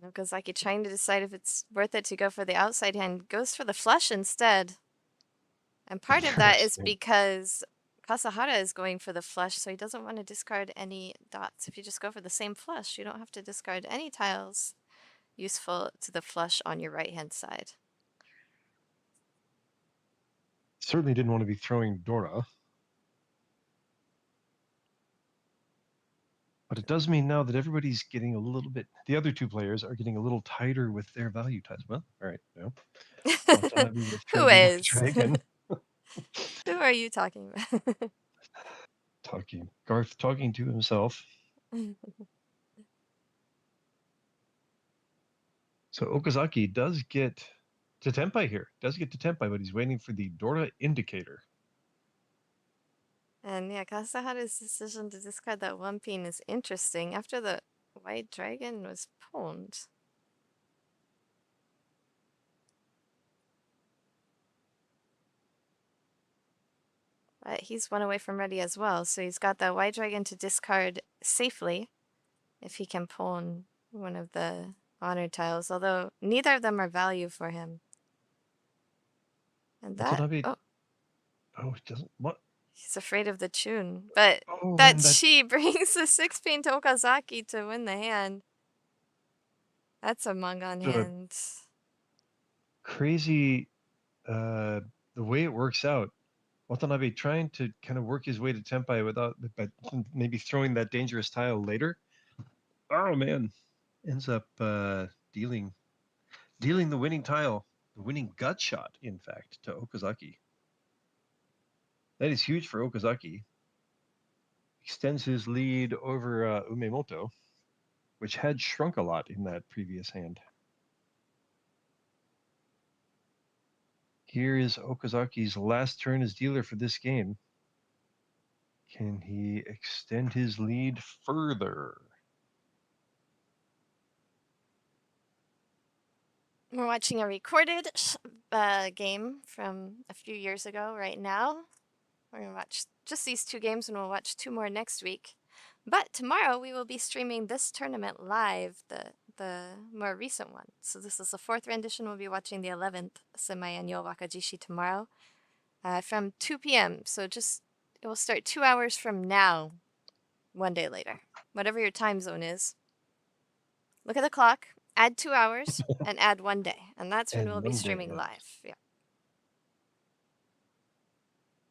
Okazaki trying to decide if it's worth it to go for the outside hand, goes for the flush instead. And part of that is because Kasahara is going for the flush, so he doesn't want to discard any dots. If you just go for the same flush, you don't have to discard any tiles useful to the flush on your right-hand side. Certainly didn't want to be throwing Dora. But it does mean now that everybody's getting a little bit, the other two players are getting a little tighter with their value tiles. Well, all right, no. Who is? Dragon. Who are you talking about? Garthe talking to himself. So Okazaki does get to Tenpai here. Does get to Tenpai, but he's waiting for the Dora indicator. And yeah, Kasahara's decision to discard that one pin is interesting after the white dragon was pawned. But he's one away from ready as well, so he's got the white dragon to discard safely if he can pawn one of the honor tiles, although neither of them are value for him. And that, Watanabe, oh, he doesn't, what? he's afraid of the tune. But Oh, that man, chi brings the 6-pin to Okazaki to win the hand. That's a Mangan hand. Crazy, the way it works out. Watanabe trying to kind of work his way to Tenpai but maybe throwing that dangerous tile later. Oh man, ends up dealing the winning tile, the winning gut shot, in fact, to Okazaki. That is huge for Okazaki. Extends his lead over Umemoto, which had shrunk a lot in that previous hand. Here is Okazaki's last turn as dealer for this game. Can he extend his lead further? We're watching a recorded game from a few years ago right now. We're going to watch just these 2 games and we'll watch 2 more next week. But tomorrow we will be streaming this tournament live, the more recent one. So this is the 4th rendition. We'll be watching the 11th semi-annual Wakajishi tomorrow from 2 p.m. So it will start 2 hours from now, one day later. Whatever your time zone is. Look at the clock, add 2 hours, and add 1 day. And that's when we'll be streaming live. Yeah.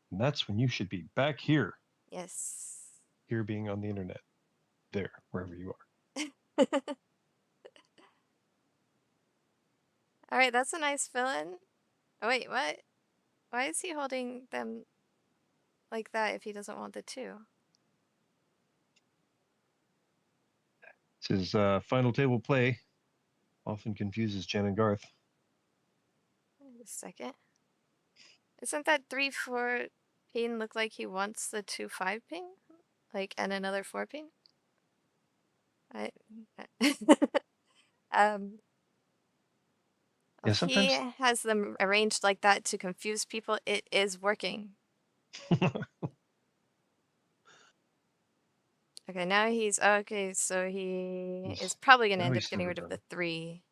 And that's when you should be back here. Yes. Here being on the internet. There, wherever you are. All right, that's a nice fill-in. Oh, wait, what? Why is he holding them like that if he doesn't want the 2? This is final table play. Often confuses Jenn and Garthe. Wait a second. Isn't that 3-4 pin look like he wants the 2-5 pin? Like, and another 4 pin? Oh, Yeah, he sometimes. has them arranged like that to confuse people. It is working. Okay, now he's okay, so he is probably going to Now end he's up getting rid of overrun. the 3.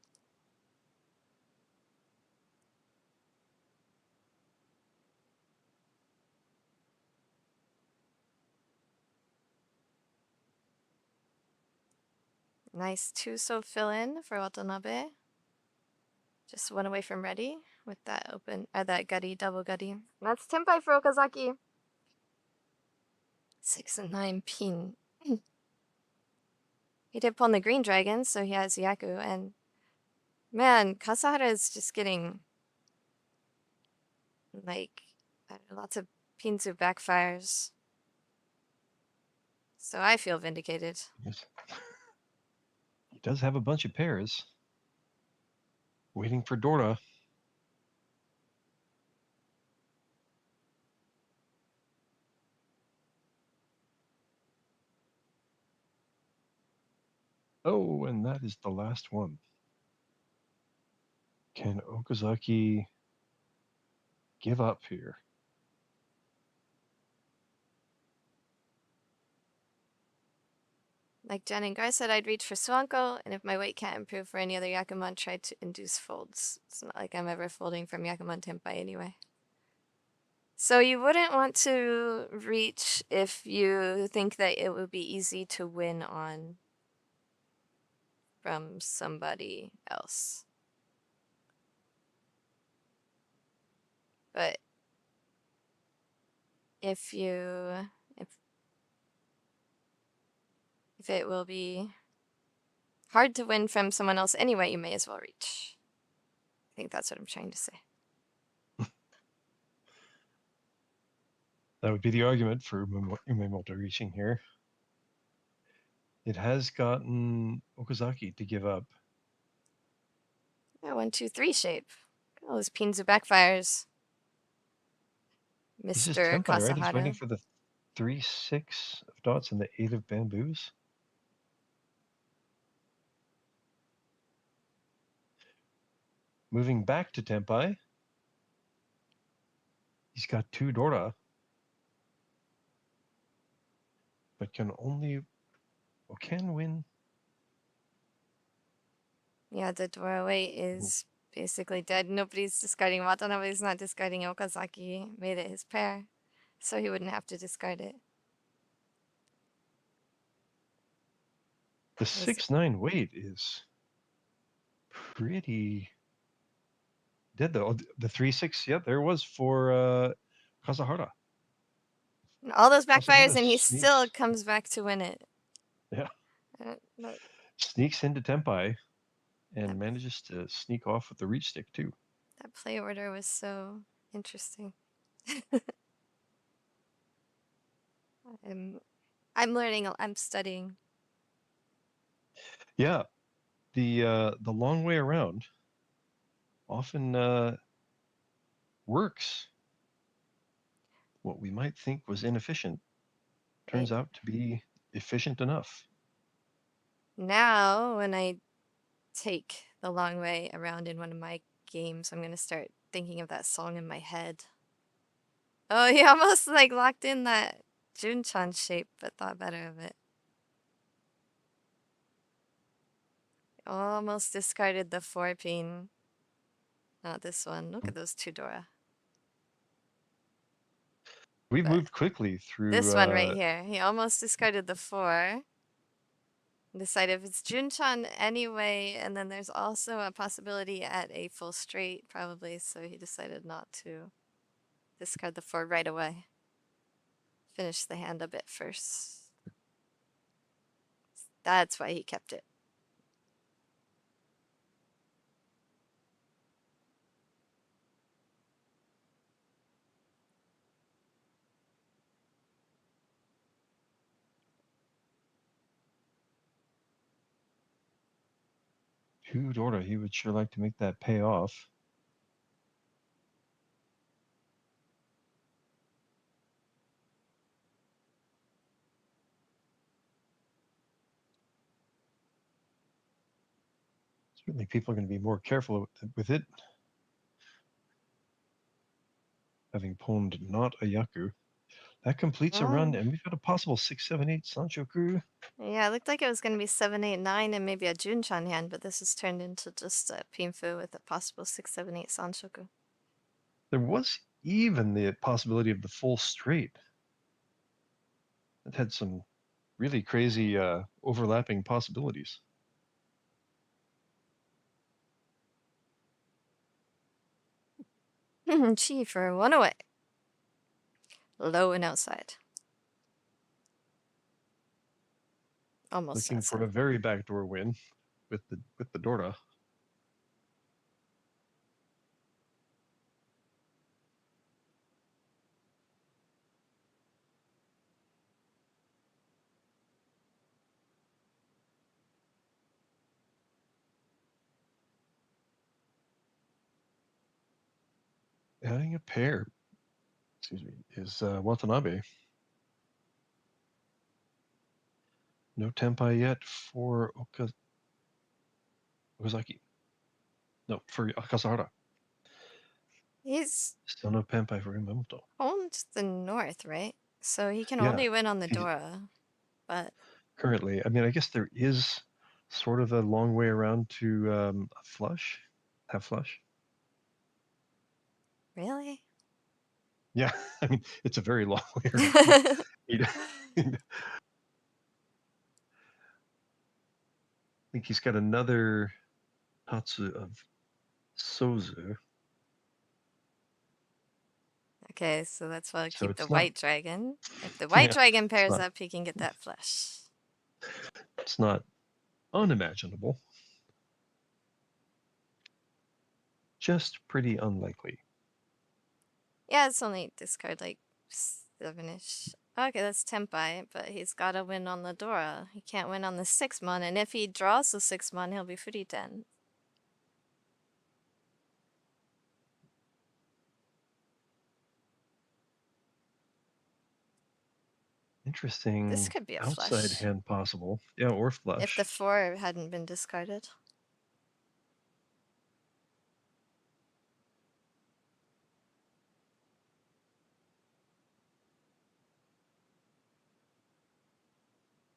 Nice 2 so fill in for Watanabe. Just 1 away from ready with that open, that gutty, double gutty. That's Tenpai for Okazaki. 6 and 9 pin. He did pull on the green dragon, so he has Yaku, and man, Kasahara is just getting like lots of Pinzu backfires. So I feel vindicated. Yes. He does have a bunch of pairs. Waiting for Dora. Oh, and that is the last one. Can Okazaki give up here? Like Jenn and Garthe said, I'd reach for Swanko, and if my weight can't improve for any other Yakuman, try to induce folds. It's not like I'm ever folding from Yakuman Tenpai anyway. So you wouldn't want to reach if you think that it would be easy to win on from somebody else. But if it will be hard to win from someone else anyway, you may as well reach. I think that's what I'm trying to say. That would be the argument for Umemoto reaching here. It has gotten Okazaki to give up. Yeah, 1, 2, 3 shape. All those Pinzu backfires. This is Mr. Tenpai, right? He's waiting Kasahara. for the 3-6 of dots and the 8 of bamboos. Moving back to Tenpai. He's got 2 Dora. But can only, well, can win. Yeah, the doorway is basically dead. Nobody's discarding Watanabe's not discarding Okazaki. Made it his pair. So he wouldn't have to discard it. The 6-9 weight is pretty dead though. The 3-6, yeah, there was for Kasahara. And all those backfires, Kasahara and he sneaks, still comes back to win it. yeah, That sneaks into Tenpai and manages to sneak off with the reach stick too. play order was so interesting. I'm learning. I'm studying. Yeah, the long way around often works. What we might think was inefficient turns out to be efficient enough. Now, when I take the long way around in one of my games, I'm gonna start thinking of that song in my head. Oh, he almost like locked in that Jun-chan shape, but thought better of it. Almost discarded the 4-pin. Not this one. Look at those 2 Dora. We But moved quickly through this one right here. He almost discarded the 4. Decided if it's Jun-chan anyway, and then there's also a possibility at a full straight, probably, so he decided not to discard the 4 right away. Finish the hand a bit first. That's why he kept it. two Dora. He would sure like to make that pay off. Certainly people are going to be more careful with it. Having pawned not a yaku. That completes a run, and we've got a possible 6, 7, 8 Sanchoku. Yeah, it looked like it was going to be 7, 8, 9, and maybe a Junchan hand, but this has turned into just a Pinfu with a possible 6, 7, 8 Sanshoku. There was even the possibility of the full straight. It had some really crazy overlapping possibilities. Chi for 1 away. Low and outside. Almost Looking outside. for a very backdoor win with the Dora. Adding a pair, excuse me, is Watanabe. No Tenpai yet for Okazaki. No, for Akasahara. He's Still no Tenpai for Yamamoto. owned the north, right? So he can Yeah, only win on the Dora, but currently, I mean, I guess there is sort of a long way around to a flush, have flush. really? Yeah, I mean, it's a very long way around. I think he's got another Tatsu of Sozu. Okay, so that's why I So keep the it's not, white dragon. If the white yeah, dragon pairs not, up, he can get that flush. it's not unimaginable. Just pretty unlikely. Yeah, it's only discard like 7-ish. Okay, that's Tenpai, but he's got to win on the Dora. He can't win on the 6-mon, and if he draws the 6-mon, he'll be Furiten. Interesting. This could be a outside flush. hand possible. Yeah, or flush. If the 4 hadn't been discarded.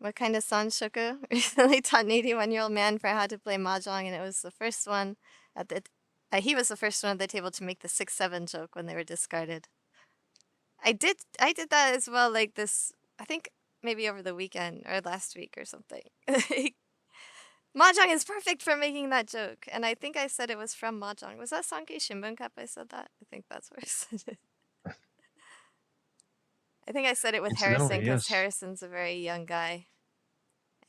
What kind of Sanshoku? Recently taught an 81-year-old man for how to play Mahjong, and it was the first one at the. He was the first one at the table to make the 6-7 joke when they were discarded. I did that as well, like this. I think maybe over the weekend or last week or something. Mahjong is perfect for making that joke, and I think I said it was from Mahjong. Was that Sankei Shimbun Cup? I said that. I think that's where I said it. I think I said it with Harrison Incidentally, because yes. Harrison's a very young guy.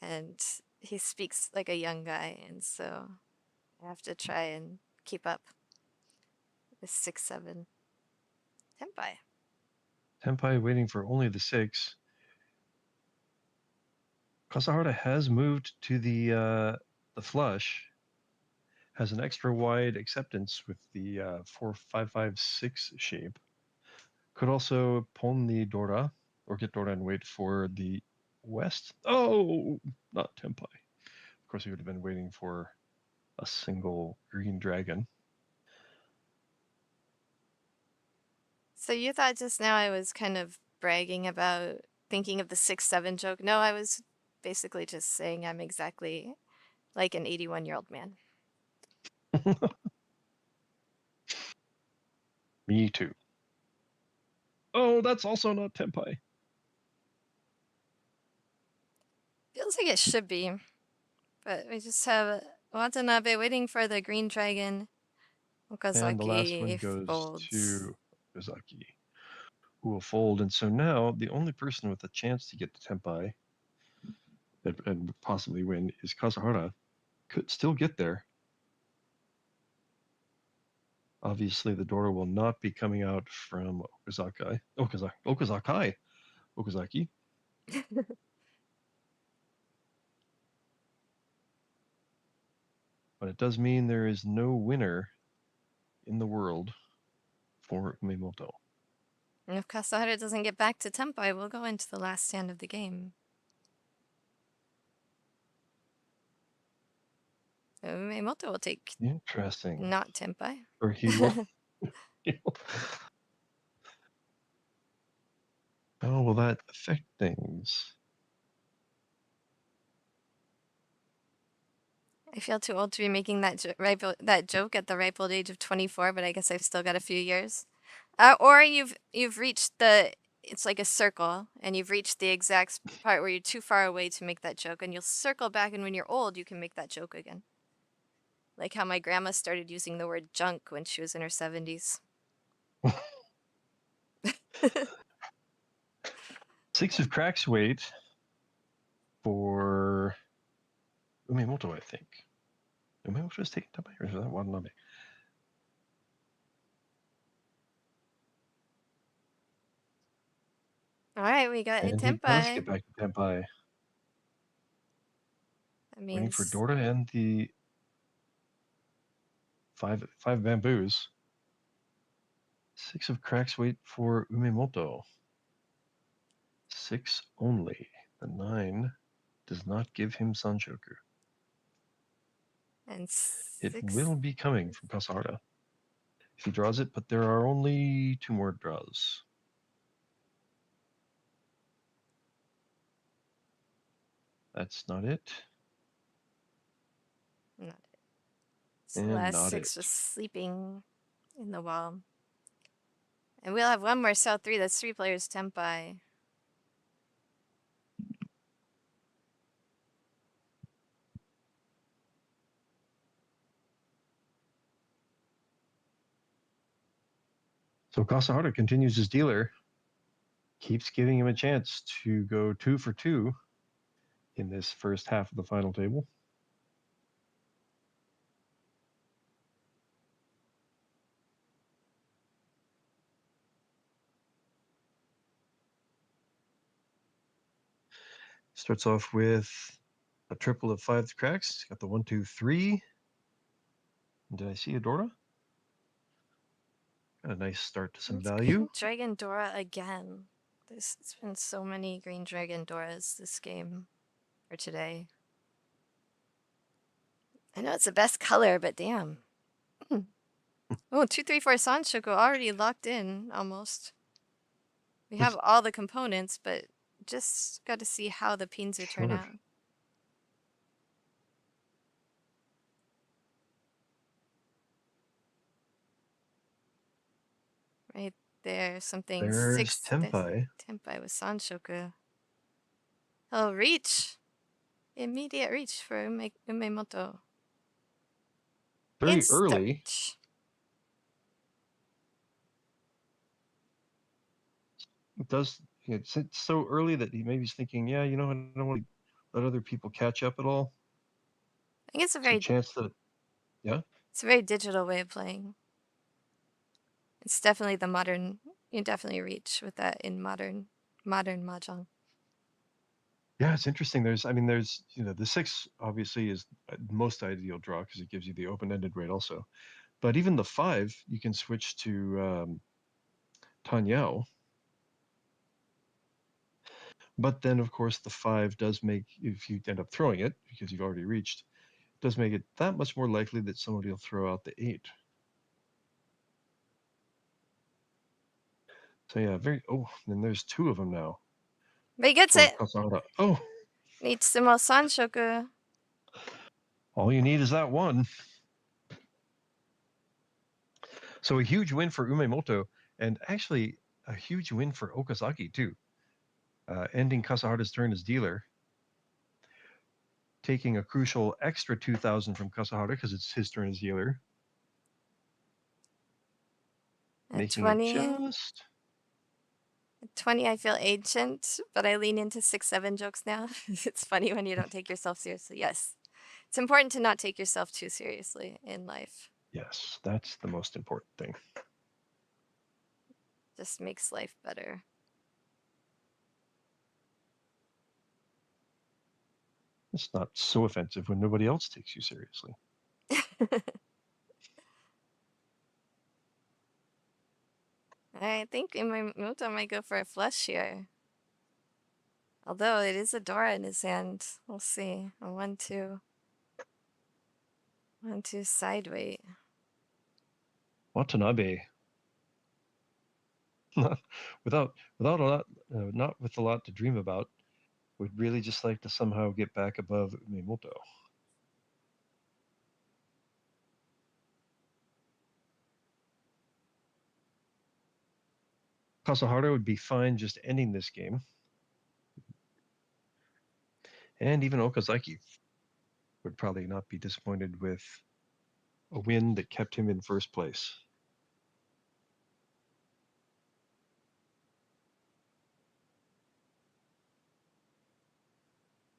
And he speaks like a young guy, and so I have to try and keep up with 6-7 Tenpai. Tenpai waiting for only the 6. Kasahara has moved to the flush. Has an extra wide acceptance with the 4-5-5-6 shape. Could also pawn the Dora or get Dora and wait for the west. Oh, not Tenpai. Of course, he would have been waiting for a single green dragon. So you thought just now I was kind of bragging about thinking of the 6-7 joke. No, I was basically just saying I'm exactly like an 81-year-old man. Me too. Oh, that's also not Tenpai. Feels like it should be, but we just have Watanabe waiting for the green dragon. And the last one Okazaki goes folds. to Okazaki, who will fold. And so now the only person with a chance to get to Tenpai and possibly win is Kasahara. Could still get there. Obviously, the Dora will not be coming out from Okazaki. But it does mean there is no winner in the world for Umemoto. And if Kasahara doesn't get back to Tenpai, we'll go into the last stand of the game. Umemoto will take Interesting. not Tenpai. Or he will. How will that affect things? I feel too old to be making that that joke at the ripe old age of 24, but I guess I've still got a few years. Or you've reached it's like a circle, and you've reached the exact part where you're too far away to make that joke, and you'll circle back, and when you're old, you can make that joke again. Like how my grandma started using the word junk when she was in her 70s. 6 of cracks weight for Umemoto, I think. Umemoto is taking Tenpai, or is that Watanabe? All right, we got a And he does Tenpai. get back to Tenpai. That Waiting for means Dorta and the five bamboos. 6 of cracks weight for Umemoto. 6 only. The 9 does not give him Sanshoku. and It 6. will be coming from Kasahara if he draws it, but there are only 2 more draws. That's not it. Not it. So And the last not 6 it. was sleeping in the wall. And we'll have one more South 3. That's 3 players Tenpai. So Kasahara continues his dealer, keeps giving him a chance to go 2 for 2 in this first half of the final table. Starts off with a triple of 5 cracks. Got the 1, 2, 3. Did I see a Dora? Got a nice start to some It's value. Green Dragon Dora again. It's been so many Green Dragon Doras this game, or today. I know it's the best color, but damn. Oh, 2, 3, 4 Sanshoku already locked in, almost. We have all the components, but just got to see how the pins are turn out. Right there, something There's 6. Tenpai. Tenpai with Sanshoku. He'll reach. Immediate reach for Umemoto. Very early. Instant. It does. It's so early that he maybe he's thinking, yeah, you know, I don't want to let other people catch up at all. I think it's a There's a very chance that, yeah. It's a very digital way of playing. It's definitely the modern. You definitely reach with that in modern Mahjong. Yeah, it's interesting. There's the 6 obviously is most ideal draw because it gives you the open-ended rate also. But even the 5, you can switch to Tanyao. But then, of course, the 5 does make, if you end up throwing it, because you've already reached, does make it that much more likely that somebody will throw out the 8. So yeah, then there's 2 of them now. But he gets it. Kasahara. Oh, Needs the most Sanshoku. all you need is that 1. So a huge win for Umemoto, and actually a huge win for Okazaki too. Ending Kasahara's turn as dealer, taking a crucial extra 2,000 from Kasahara because it's his turn as dealer. At Making 20. it just... At 20, I feel ancient, but I lean into 6, 7 jokes now. It's funny when you don't take yourself seriously. Yes. It's important to not take yourself too seriously in life. Yes, that's the most important thing. Just makes life better. It's not so offensive when nobody else takes you seriously. I think Umemoto might go for a flush here. Although it is a Dora in his hand. We'll see. A 1, 2. 1, 2 side weight. Watanabe. without a lot, not with a lot to dream about. Would really just like to somehow get back above Umemoto. Kasahara would be fine just ending this game. And even Okazaki would probably not be disappointed with a win that kept him in first place.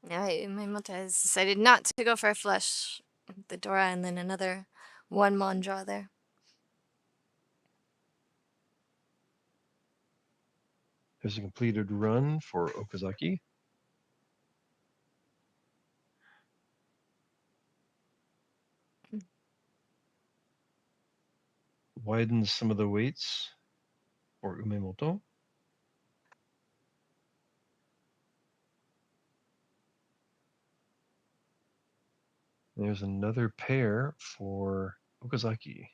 Yeah, Umemoto has decided not to go for a flush. The Dora and then another 1-mon draw there. There's a completed run for Okazaki. Widens some of the weights for Umemoto. There's another pair for Okazaki.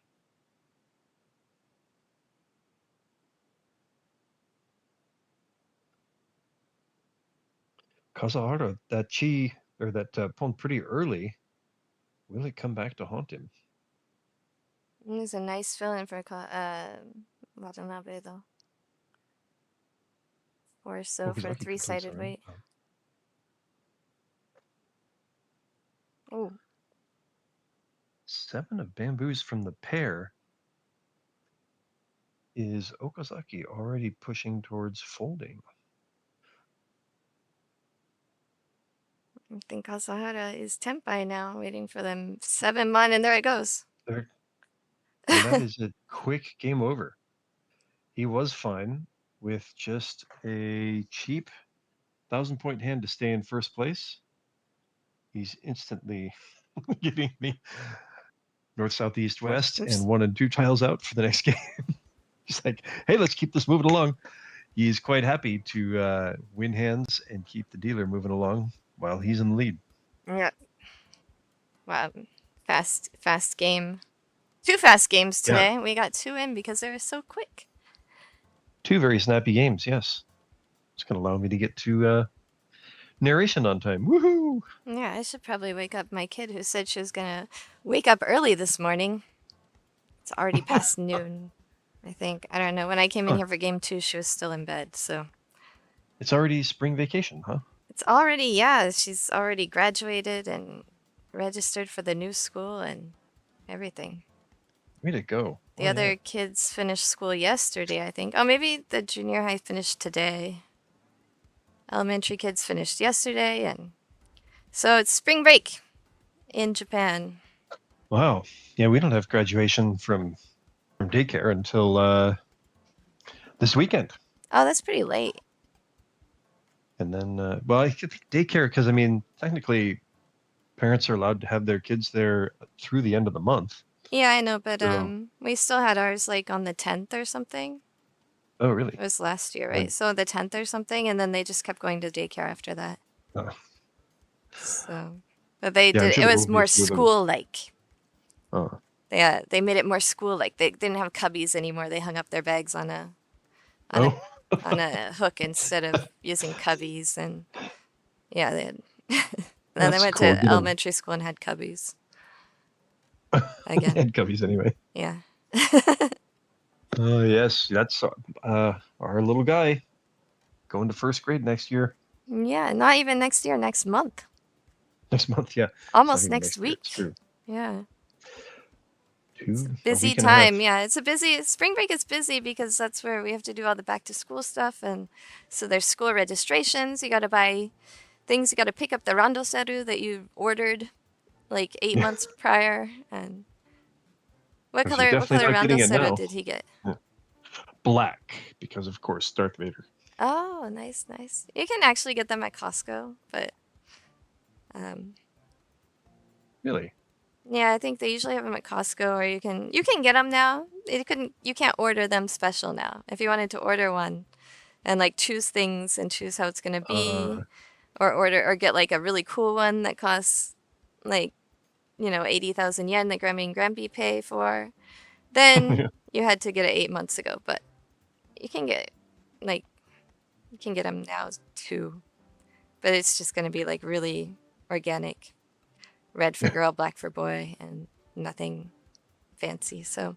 Kasahara, that chi or that pawn pretty early. Will it come back to haunt him? There's a nice fill-in for Watanabe though. Or so for a Okazaki, 3-sided sorry. weight. Oh. 7 of bamboos from the pair. Is Okazaki already pushing towards folding? I think Kasahara is Tenpai now, waiting for them 7-mon, and there it goes. There, and that is a quick game over. He was fine with just a cheap 1,000-point hand to stay in first place. He's instantly giving me north, south, east, west, Oops. and 1 and 2 tiles out for the next game. He's like, hey, let's keep this moving along. He's quite happy to win hands and keep the dealer moving along while he's in the lead. Yeah. Wow. Fast game. 2 fast games today. Yeah. We got 2 in because they were so quick. 2 very snappy games, yes. It's going to allow me to get to narration on time. Woohoo! Yeah, I should probably wake up my kid who said she was going to wake up early this morning. It's already past noon, I think. I don't know. When I came in here for game 2, she was still in bed, so. It's already spring vacation, huh? It's already, yeah. She's already graduated and registered for the new school and everything. Way to go. The other kids finished school yesterday, I think. Oh, maybe the junior high finished today. Elementary kids finished yesterday, and so it's spring break in Japan. Wow. Yeah, we don't have graduation from daycare until this weekend. Oh, that's pretty late. And then, well, I think daycare, because I mean, technically, parents are allowed to have their kids there through the end of the month. Yeah, I know, but we still had ours like on the 10th or something. Oh, really? It was last year, right? So the 10th or something, and then they just kept going to daycare after that. Oh. So, but they did. Sure it was more school-like. Oh. Yeah, they made it more school-like. They didn't have cubbies anymore. They hung up their bags on a hook instead of using cubbies, and yeah, they had. Then they went to elementary school and had cubbies. Again. Had cubbies anyway. Yeah. Oh yes, that's our little guy going to first grade next year. Yeah, not even next year. Next month. Next month, yeah. Almost next week. True. Yeah. It's a busy time. Yeah, it's a busy spring break. Is busy because that's where we have to do all the back to school stuff, and so there's school registrations. You got to buy things. You got to pick up the randoseru that you ordered like 8 months prior. And what color randoseru did he get? Yeah. Black, because of course Darth Vader. Oh, nice. You can actually get them at Costco, but really. Yeah, I think they usually have them at Costco, or you can get them now. You can't order them special now. If you wanted to order one, and like choose things and choose how it's gonna be, or get like a really cool one that costs like 80,000 yen that Grammy and Grampy pay for. Then you had to get it 8 months ago, but you can get them now too. But it's just going to be like really organic, red for girl, black for boy, and nothing fancy. So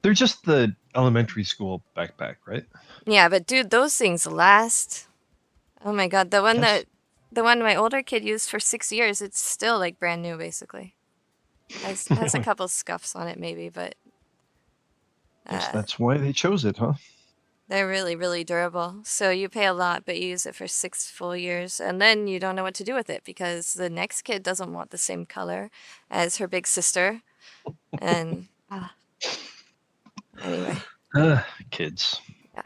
They're just the elementary school backpack, right? yeah, but dude, those things last. Oh my god, the one my older kid used for 6 years, it's still like brand new basically. Has a couple scuffs on it maybe, but Guess that's why they chose it, huh? they're really, really durable. So you pay a lot, but you use it for 6 full years, and then you don't know what to do with it because the next kid doesn't want the same color as her big sister. And anyway. Kids. Yeah.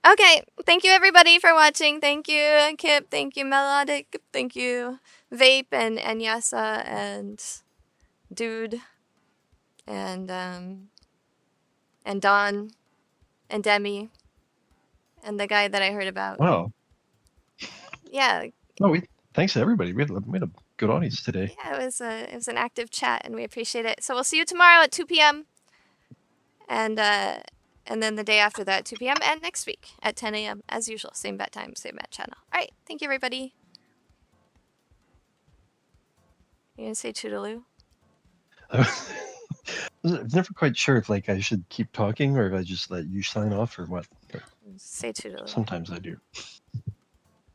Okay, thank you everybody for watching. Thank you, Kip. Thank you, Melodic. Thank you, Vape and Yasa and Dude and Don and Demi and the guy that I heard about. Wow. Yeah. Oh, thanks to everybody. We had a good audience today. Yeah, it was an active chat, and we appreciate it. So we'll see you tomorrow at 2 p.m. and then the day after that, 2 p.m. and next week at 10 a.m. as usual, same bat time, same bat channel. All right, thank you everybody. You gonna say toodaloo? I'm never quite sure if I should keep talking or if I just let you sign off or what. Say toodaloo. Sometimes I do.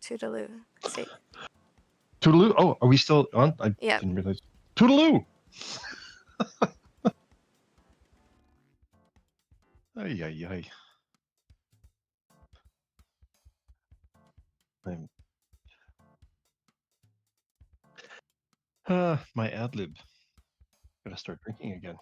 Toodaloo. Say. Toodaloo. Oh, are we still on? I didn't realize. Toodaloo. Ay, ay, ay. My ad lib. Gotta start drinking again.